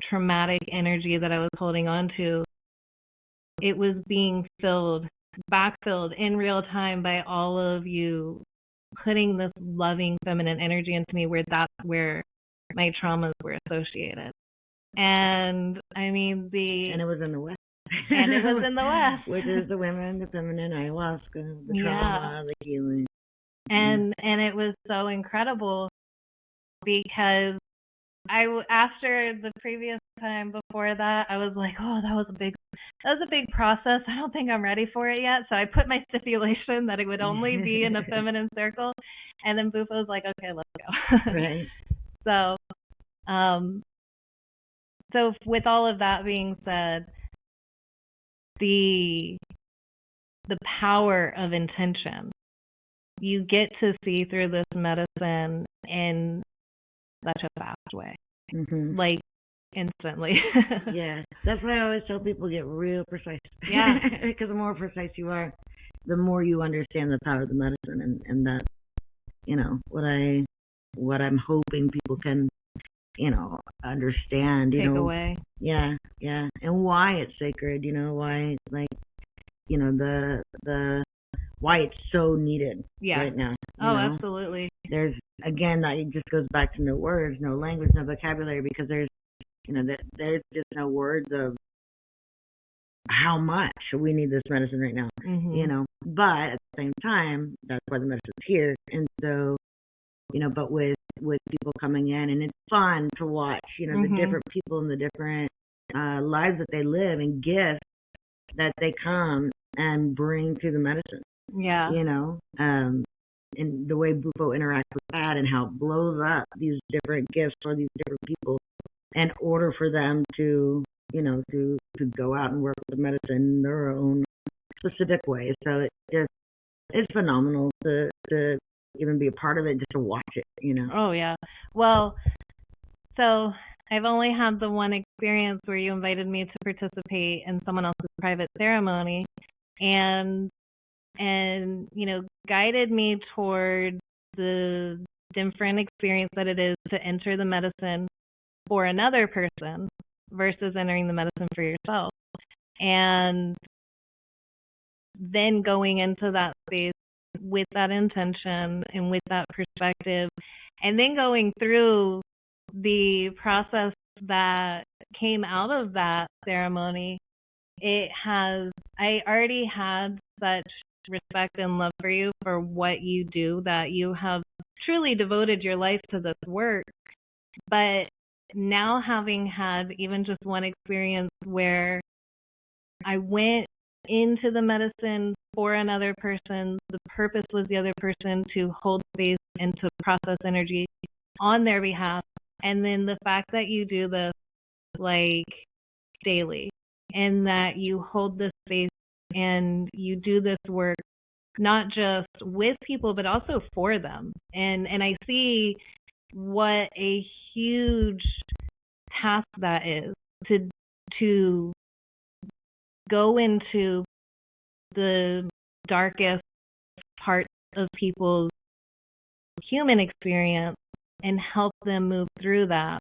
traumatic energy that I was holding on to, it was being backfilled in real time by all of you putting this loving feminine energy into me, where that's where my traumas were associated. And I mean and it was in the West. And it was in the West. Which is the women, the feminine, ayahuasca, the trauma, the healing. And it was so incredible because after the previous time before that, I was like, oh, that was a big process. I don't think I'm ready for it yet. So I put my stipulation that it would only be in a feminine circle. And then Bufo was like, okay, let's go. Right. So with all of that being said, the power of intention, you get to see through this medicine in such a fast way, like instantly. Yeah, that's why I always tell people get real precise. Yeah, because the more precise you are, the more you understand the power of the medicine, and that, what I'm hoping people can, understand, take away. Yeah, and why it's sacred, why, like, the why it's so needed right now. Absolutely. There's, again, that it just goes back to no words, no language, no vocabulary, because there's just no words of how much we need this medicine right now, but at the same time, that's why the medicine's here. And so, but with people coming in, and it's fun to watch, the different people and the different lives that they live and gifts that they come and bring to the medicine. Yeah. and the way Bufo interacts with that and how it blows up these different gifts for these different people in order for them to, to go out and work with the medicine in their own specific way. So it's phenomenal to even be a part of it, just to watch it. Oh, yeah. Well, so I've only had the one experience where you invited me to participate in someone else's private ceremony and guided me toward the different experience that it is to enter the medicine for another person versus entering the medicine for yourself. And then going into that space with that intention and with that perspective, and then going through the process that came out of that ceremony, I already had such respect and love for you for what you do, that you have truly devoted your life to this work. But now, having had even just one experience where I went into the medicine for another person, the purpose was the other person to hold space and to process energy on their behalf. And then the fact that you do this like daily, and that you hold this space and you do this work not just with people but also for them. And I see what a huge task that is, to go into the darkest parts of people's human experience and help them move through that.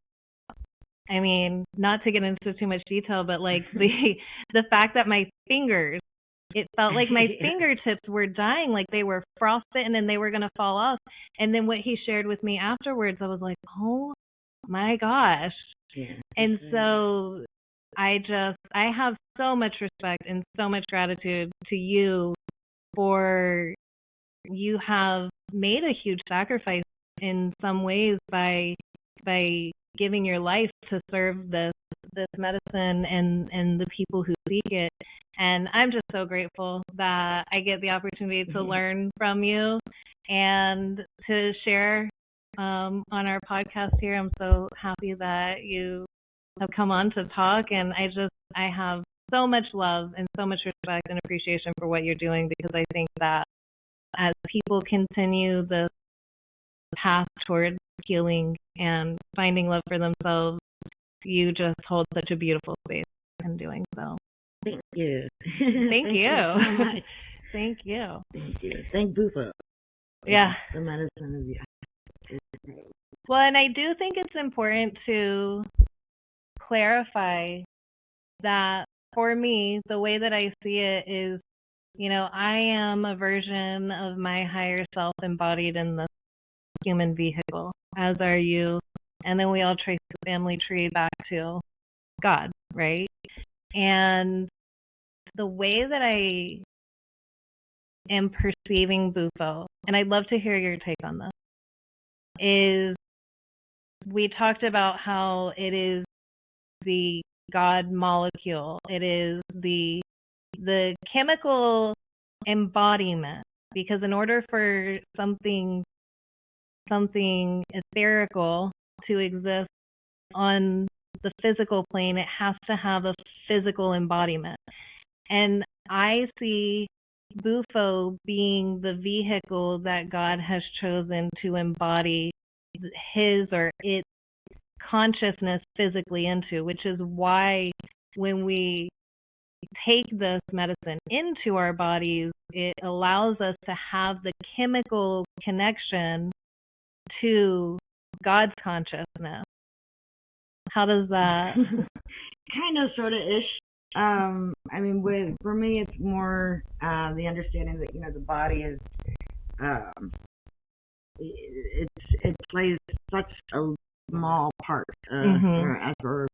I mean, not to get into too much detail, but like the fact that my fingers, it felt like my fingertips were dying, like they were frostbitten and they were going to fall off. And then what he shared with me afterwards, I was like, oh my gosh. Yeah. And so I have so much respect and so much gratitude to you, for you have made a huge sacrifice in some ways by giving your life to serve this medicine and the people who seek it. And I'm just so grateful that I get the opportunity to learn from you and to share on our podcast here. I'm so happy that you have come on to talk, and I have so much love and so much respect and appreciation for what you're doing, because I think that as people continue the path towards healing and finding love for themselves, you just hold such a beautiful space in doing so. Thank you. Thank you. So much. Thank you. Thank you. Thank Bufo. Yeah. The medicine is great. Well, and I do think it's important to clarify that for me, the way that I see it is, I am a version of my higher self embodied in this human vehicle, as are you. And then we all trace the family tree back to God, right? And the way that I am perceiving Bufo, and I'd love to hear your take on this, is we talked about how it is the God molecule. It is the chemical embodiment, because in order for something etherical to exist on the physical plane, it has to have a physical embodiment. And I see Bufo being the vehicle that God has chosen to embody his or its consciousness physically into, which is why when we take this medicine into our bodies, it allows us to have the chemical connection to God's consciousness. How does that? Kind of, sort of ish. I mean, for me, it's more the understanding that the body is it plays such a small part as our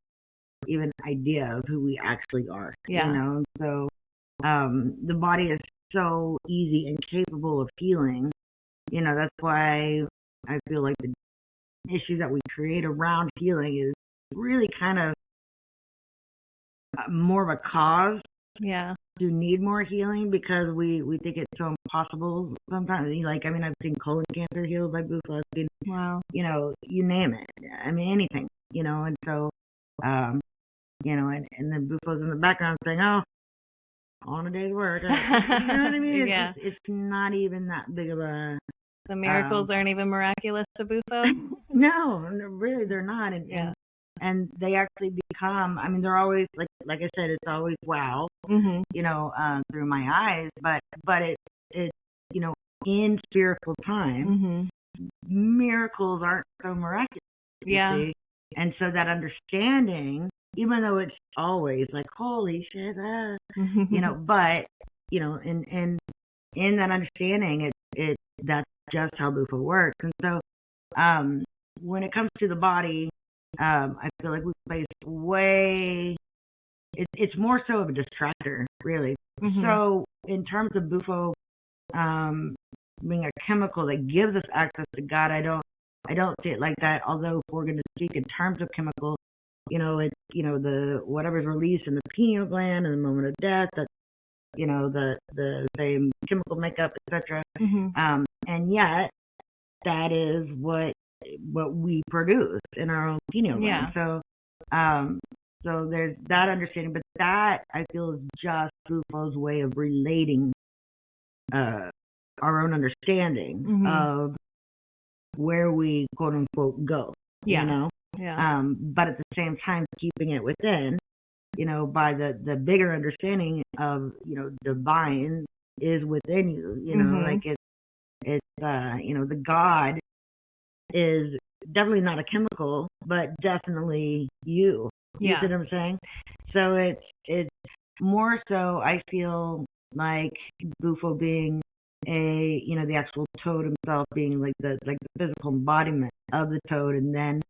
even idea of who we actually are. Yeah. So the body is so easy and capable of healing. That's why I feel like the issue that we create around healing is really kind of more of a cause who need more healing because we think it's so impossible sometimes. Like, I mean, I've seen colon cancer healed by Bufo. I've seen, Wow. you name it. I mean, anything, and so, and then Bufo's in the background saying, oh, on a day's work. You know what I mean? Yeah. It's not even that big of a... The miracles aren't even miraculous to Bufo? No, really, they're not. And they actually become, I mean, they're always, like I said, it's always wow, through my eyes. But it in spiritual time, miracles aren't so miraculous. Yeah. You see? And so that understanding, even though it's always like, holy shit, but, in that understanding, that's just how Bufo works. And so, when it comes to the body, I feel like we place it's more so of a distractor, really. So in terms of Bufo, being a chemical that gives us access to God, I don't see it like that. Although if we're going to speak in terms of chemical, it's, the whatever's released in the pineal gland in the moment of death, that's, the same chemical makeup, etc. And yet that is what we produce in our own pineal gland. So so there's that understanding, but that I feel is just Bufo's way of relating our own understanding of where we quote unquote go. Yeah. But at the same time keeping it within, by the bigger understanding of, divine is within you, like it's the God is definitely not a chemical, but definitely you. You see what I'm saying? So it's more so I feel like Bufo being the actual toad himself being like the physical embodiment of the toad, and then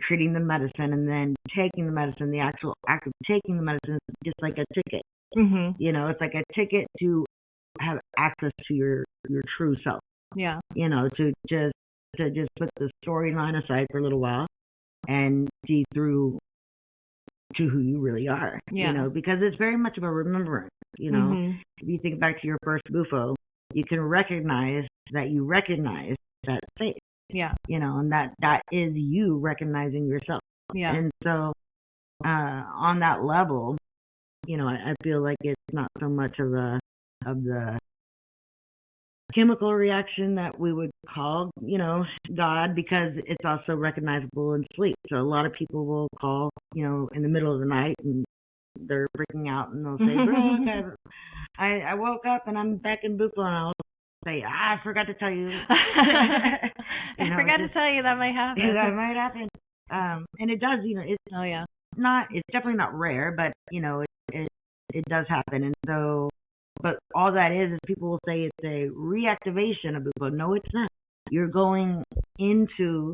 creating the medicine, and then taking the medicine, the actual act of taking the medicine is just like a ticket. It's like a ticket to have access to your true self. Yeah. To just put the storyline aside for a little while and see through to who you really are. Because it's very much of a remembrance. If you think back to your first Bufo, you can recognize that you recognize that space. Yeah. And that is you recognizing yourself. Yeah. And so on that level, I feel like it's not so much of the chemical reaction that we would call, God, because it's also recognizable in sleep. So a lot of people will call, in the middle of the night and they're freaking out and they'll say, Brooke, I woke up and I'm back in Bufo, and I'll say, I forgot to tell you. I forgot to tell you that might happen. That might happen. And it does, it's definitely not rare, but, it does happen. And so, but all that is people will say it's a reactivation of Bufo. No, it's not. You're going into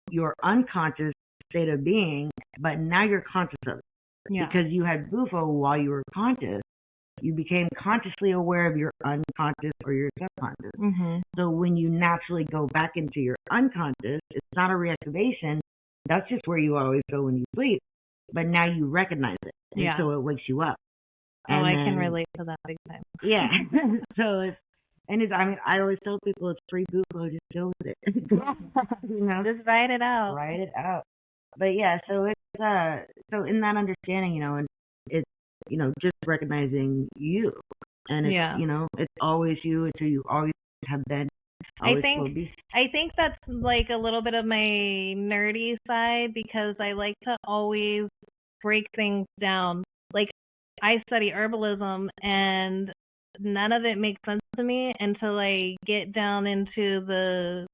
your unconscious state of being, but now you're conscious of it. Yeah. Because you had Bufo while you were conscious. You became consciously aware of your unconscious or your subconscious. So when you naturally go back into your unconscious, it's not a reactivation. That's just where you always go when you sleep. But now you recognize it. And so it wakes you up. And I can relate to that big time. Yeah. So I always tell people it's free Bufo, just go with it. Just write it out. Write it out. But yeah, so it's so in that understanding, and it's just recognizing you, and it's it's always you until you always have been. I think that's like a little bit of my nerdy side, because I like to always break things down. Like, I study herbalism, and none of it makes sense to me until I get down into the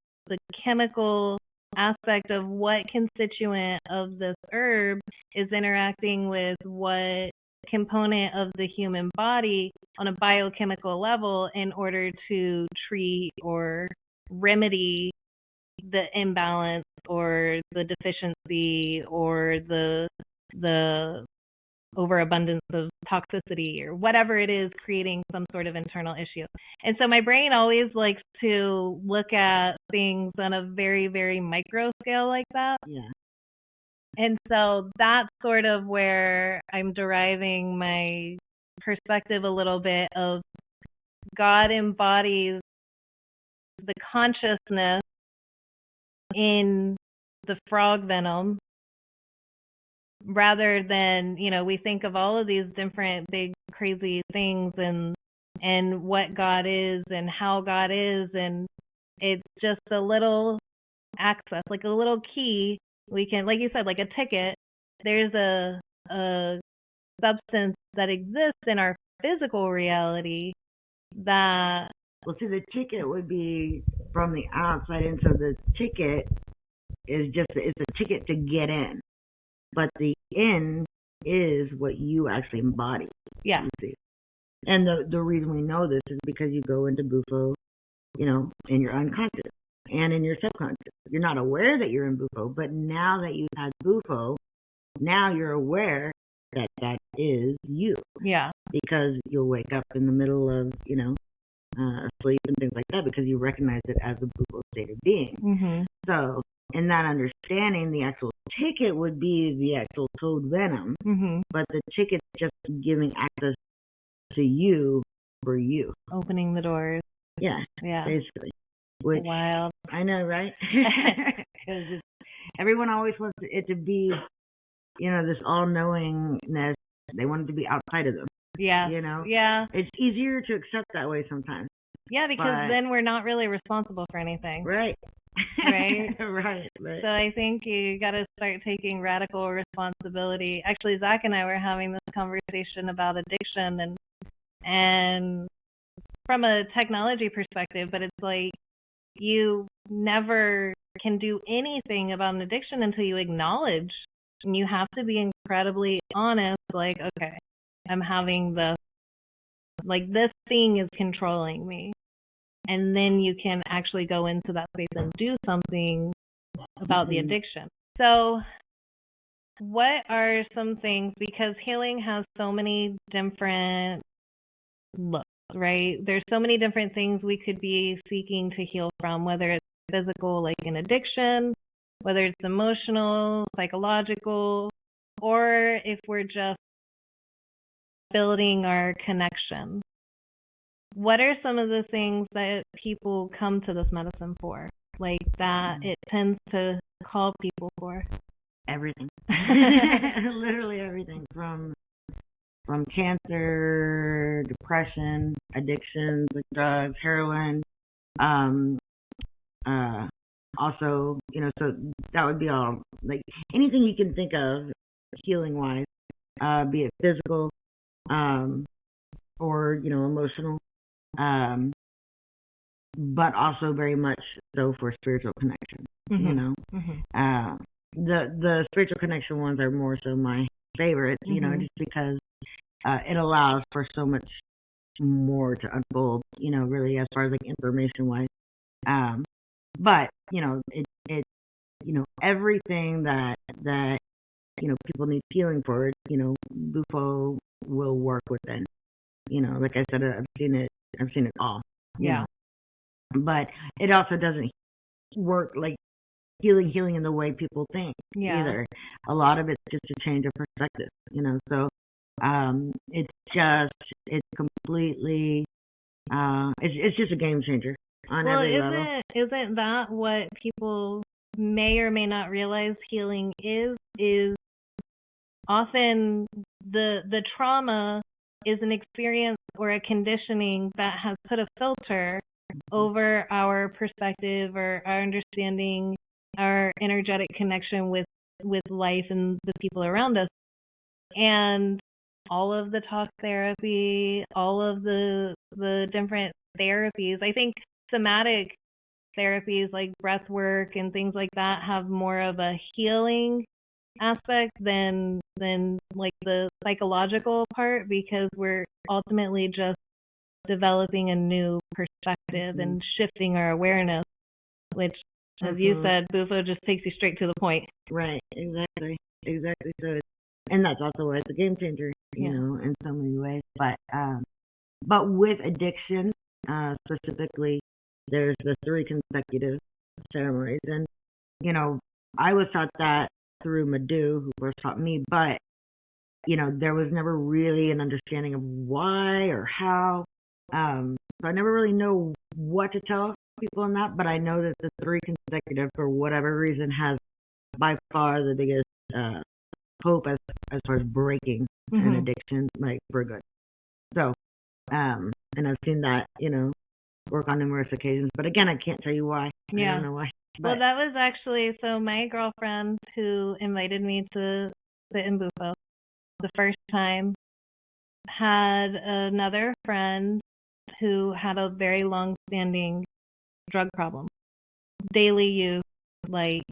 chemical aspect of what constituent of this herb is interacting with what component of the human body on a biochemical level in order to treat or remedy the imbalance or the deficiency or the overabundance of toxicity or whatever it is creating some sort of internal issue. And so my brain always likes to look at things on a very, very micro scale like that. Yeah. And so that's sort of where I'm deriving my perspective a little bit of God embodies the consciousness in the frog venom rather than, we think of all of these different big crazy things and what God is and how God is, and it's just a little access, like a little key. We can, like you said, like a ticket. There's a substance that exists in our physical reality that. Well, see, the ticket would be from the outside, and so the ticket is it's a ticket to get in, but the in is what you actually embody. Yeah. You see. And the reason we know this is because you go into Bufo, in your unconscious and in your subconscious. You're not aware that you're in Bufo, but now that you've had Bufo, now you're aware that that is you. Yeah. Because you'll wake up in the middle of, sleep and things like that because you recognize it as a Bufo state of being. Mm-hmm. So, in that understanding, the actual ticket would be the actual toad venom, mm-hmm. but the ticket's just giving access to you for you. Opening the doors. Yeah. Basically. Which, wild. I know, right? Because everyone always wants it to be, this all-knowingness. They want it to be outside of them. Yeah. Yeah. It's easier to accept that way sometimes. Yeah, because then we're not really responsible for anything. Right. Right? Right. So I think you got to start taking radical responsibility. Actually, Zach and I were having this conversation about addiction and from a technology perspective, but it's like you never can do anything about an addiction until you acknowledge, and you have to be incredibly honest, like, okay, I'm having this thing is controlling me. And then you can actually go into that space and do something about the addiction. So what are some things, because healing has so many different looks, right? There's so many different things we could be seeking to heal from, whether it's physical, like an addiction, whether it's emotional, psychological, or if we're just building our connection. What are some of the things that people come to this medicine for? Like that it tends to call people for? Everything. Literally everything. From cancer, depression, addictions, like drugs, heroin. Also, so that would be all. Like anything you can think of healing wise, be it physical, or, emotional. But also very much so for spiritual connection. Mm-hmm. Mm-hmm. The spiritual connection ones are more so my favorites, mm-hmm. just because it allows for so much more to unfold, really as far as like information wise. But it everything that people need healing for, Bufo will work within. Like I said, I've seen it all. Yeah. But it also doesn't work like healing in the way people think either. A lot of it's just a change of perspective, so it's completely it's just a game changer on every level. Isn't that what people may or may not realize healing is often the trauma is an experience or a conditioning that has put a filter over our perspective or our understanding, our energetic connection with life and the people around us. And all of the talk therapy, all of the different therapies, I think somatic therapies like breath work and things like that have more of a healing aspect than like the psychological part, because we're ultimately just developing a new perspective and shifting our awareness, which, as you said, Bufo just takes you straight to the point. Right, exactly. So, and that's also why it's a game changer, you know, in so many ways. But with addiction, specifically, there's the 3 consecutive ceremonies, and I was taught that through Madhu, who first taught me, but there was never really an understanding of why or how. So I never really know what to tell people on that, but I know that the three consecutive, for whatever reason, has by far the biggest hope as far as breaking an addiction, like, for good. So, and I've seen that, work on numerous occasions. But again, I can't tell you why. Yeah. I don't know why. Well, that was actually, so my girlfriend who invited me to sit in Bufo the first time had another friend who had a very long-standing drug problem. Daily use, like,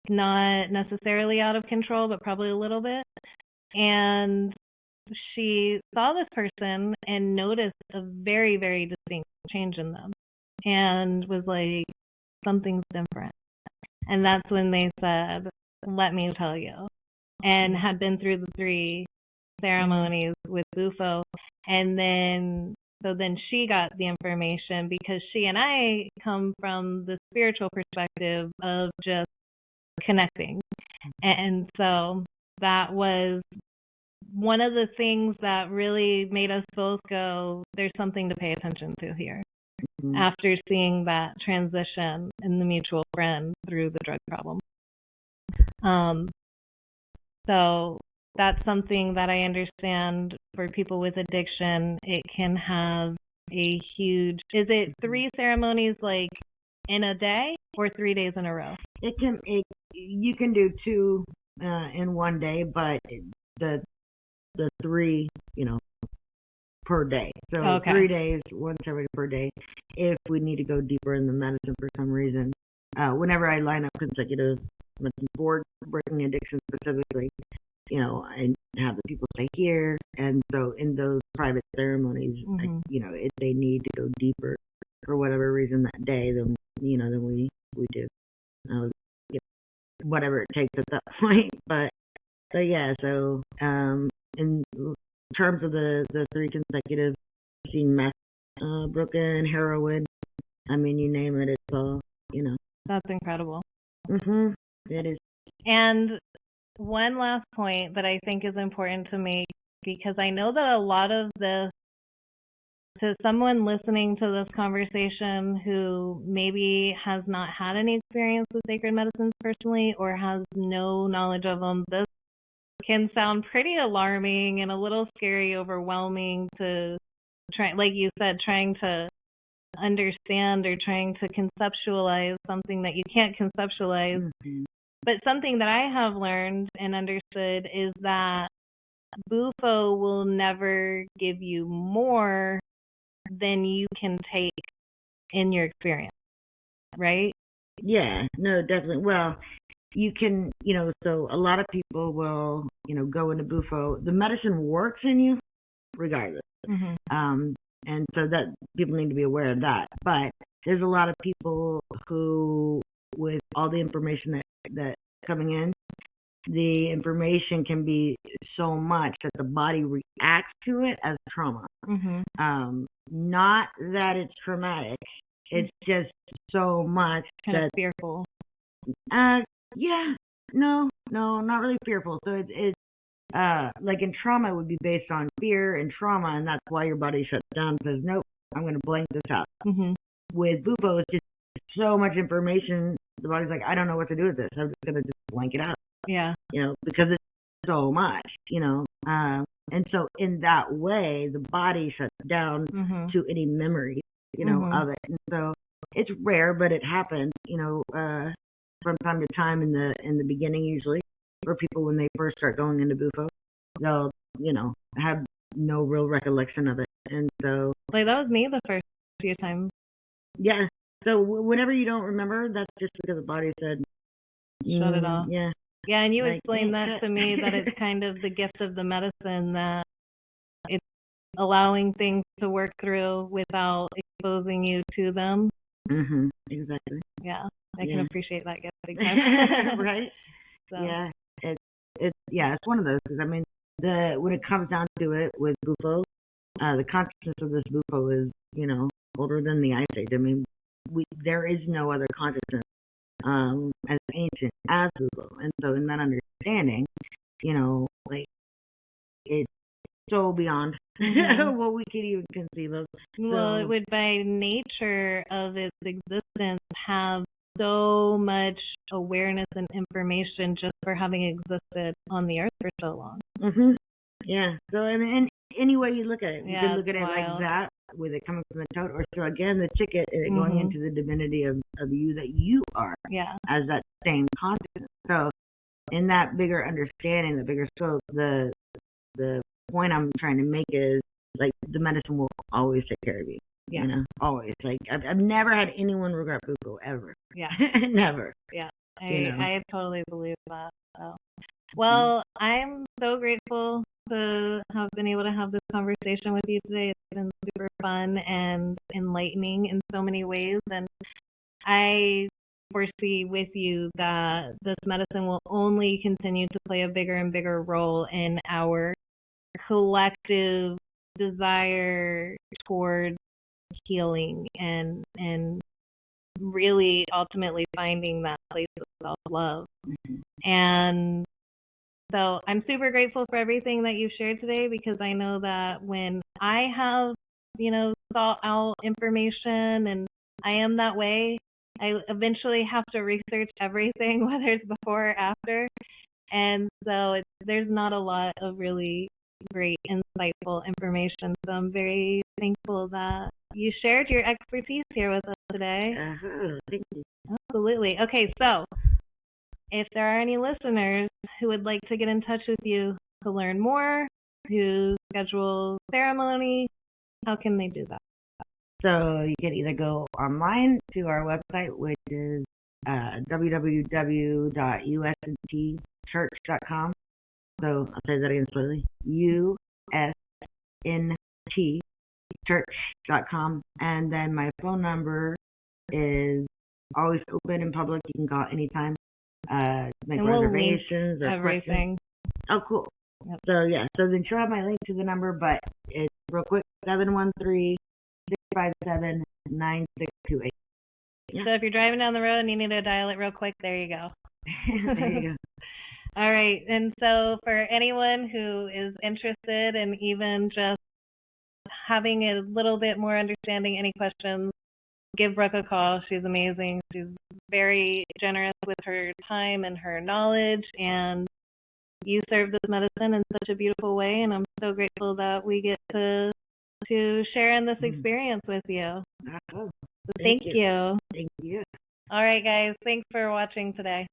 not necessarily out of control, but probably a little bit. And she saw this person and noticed a very, very distinct change in them and was like, something's different. And that's when they said, let me tell you. And had been through the 3 ceremonies with Bufo. And then she got the information, because she and I come from the spiritual perspective of just connecting. And so that was one of the things that really made us both go, there's something to pay attention to here. After seeing that transition in the mutual friend through the drug problem. So that's something that I understand for people with addiction. It can have a huge, is it 3 ceremonies like in a day or 3 days in a row? You can do 2 in one day, but the 3, per day. So 3 days, 1 ceremony per day. If we need to go deeper in the medicine for some reason, whenever I line up consecutive medicine for breaking addiction specifically, I have the people stay here, and so in those private ceremonies, if they need to go deeper for whatever reason that day, then we do. Whatever it takes at that point. But so yeah, so in terms of the 3 consecutive, seeing meth, broken, heroin, I mean, you name it, it's all, That's incredible. It is. And one last point that I think is important to make, because I know that a lot of this, to someone listening to this conversation who maybe has not had any experience with sacred medicines personally or has no knowledge of them, this can sound pretty alarming and a little scary, overwhelming to try, like you said, trying to understand or trying to conceptualize something that you can't conceptualize. But something that I have learned and understood is that Bufo will never give you more than you can take in your experience, right? Yeah, no, definitely. Well, you can, so a lot of people will, go into Bufo. The medicine works in you regardless. And so that people need to be aware of that. But there's a lot of people who, with all the information that coming in, the information can be so much that the body reacts to it as trauma. Not that it's traumatic. It's just so much kind of fearful. Yeah, no, not really fearful. So it's like in trauma, it would be based on fear and trauma, and that's why your body shuts down and says, nope, I'm going to blank this out. With Bufo, it's just so much information. The body's like, I don't know what to do with this. I'm just going to just blank it out. Yeah. Because it's so much, and so in that way, the body shuts down to any memory, of it. And so it's rare, but it happens, from time to time in the beginning, usually, for people when they first start going into Bufo, they'll, have no real recollection of it. And so, like, that was me the first few times. Yeah. So whenever you don't remember, that's just because the body said, shut it off. Yeah. Yeah, and you explained that to me, that it's kind of the gift of the medicine, that it's allowing things to work through without exposing you to them. Exactly. Yeah, I can appreciate that gift. Right? So. Yeah. It's one of those, because I mean, when it comes down to it with Bufo, the consciousness of this Bufo is, older than the Ice Age. I mean, there is no other consciousness as ancient as Bufo. And so in that understanding, like, it's so beyond what we could even conceive of. Well, it would, by nature of its existence, have so much awareness and information just for having existed on the earth for so long. Mhm. Yeah. So, and any way you look at it, you can look at it wild. like that, with it coming from the toad, or so again the ticket and it going into the divinity of you that you are, as that same consciousness. So, in that bigger understanding, the bigger scope, the point I'm trying to make is, like, the medicine will always take care of you. Yeah. You know, always. Like, I've never had anyone regret Bufo, ever. Yeah. Never. Yeah. You know? I totally believe that. So. Well, I'm so grateful to have been able to have this conversation with you today. It's been super fun and enlightening in so many ways. And I foresee with you that this medicine will only continue to play a bigger and bigger role in our collective desire towards healing and really ultimately finding that place of self-love. And so I'm super grateful for everything that you've shared today, because I know that when I have, sought out information, and I am that way, I eventually have to research everything, whether it's before or after. And so there's not a lot of really great, insightful information. So I'm very thankful that you shared your expertise here with us today. Thank you. Absolutely. Okay, so if there are any listeners who would like to get in touch with you to learn more, to schedule ceremony, how can they do that? So you can either go online to our website, which is www.usntchurch.com. So I'll say that again slowly. USNT.church.com. And then my phone number is always open in public. You can call anytime. Make reservations or everything. Questions. Oh, cool. Yep. So yeah, so then she'll have my link to the number, but it's real quick: 713-657-9628. Yeah. So if you're driving down the road and you need to dial it real quick, there you go. There you go. All right. And so for anyone who is interested in even just having a little bit more understanding, any questions, give Brooke a call. She's amazing. She's very generous with her time and her knowledge, and you serve this medicine in such a beautiful way, and I'm so grateful that we get to share in this experience with you. So thank you. Thank you. All right, guys. Thanks for watching today.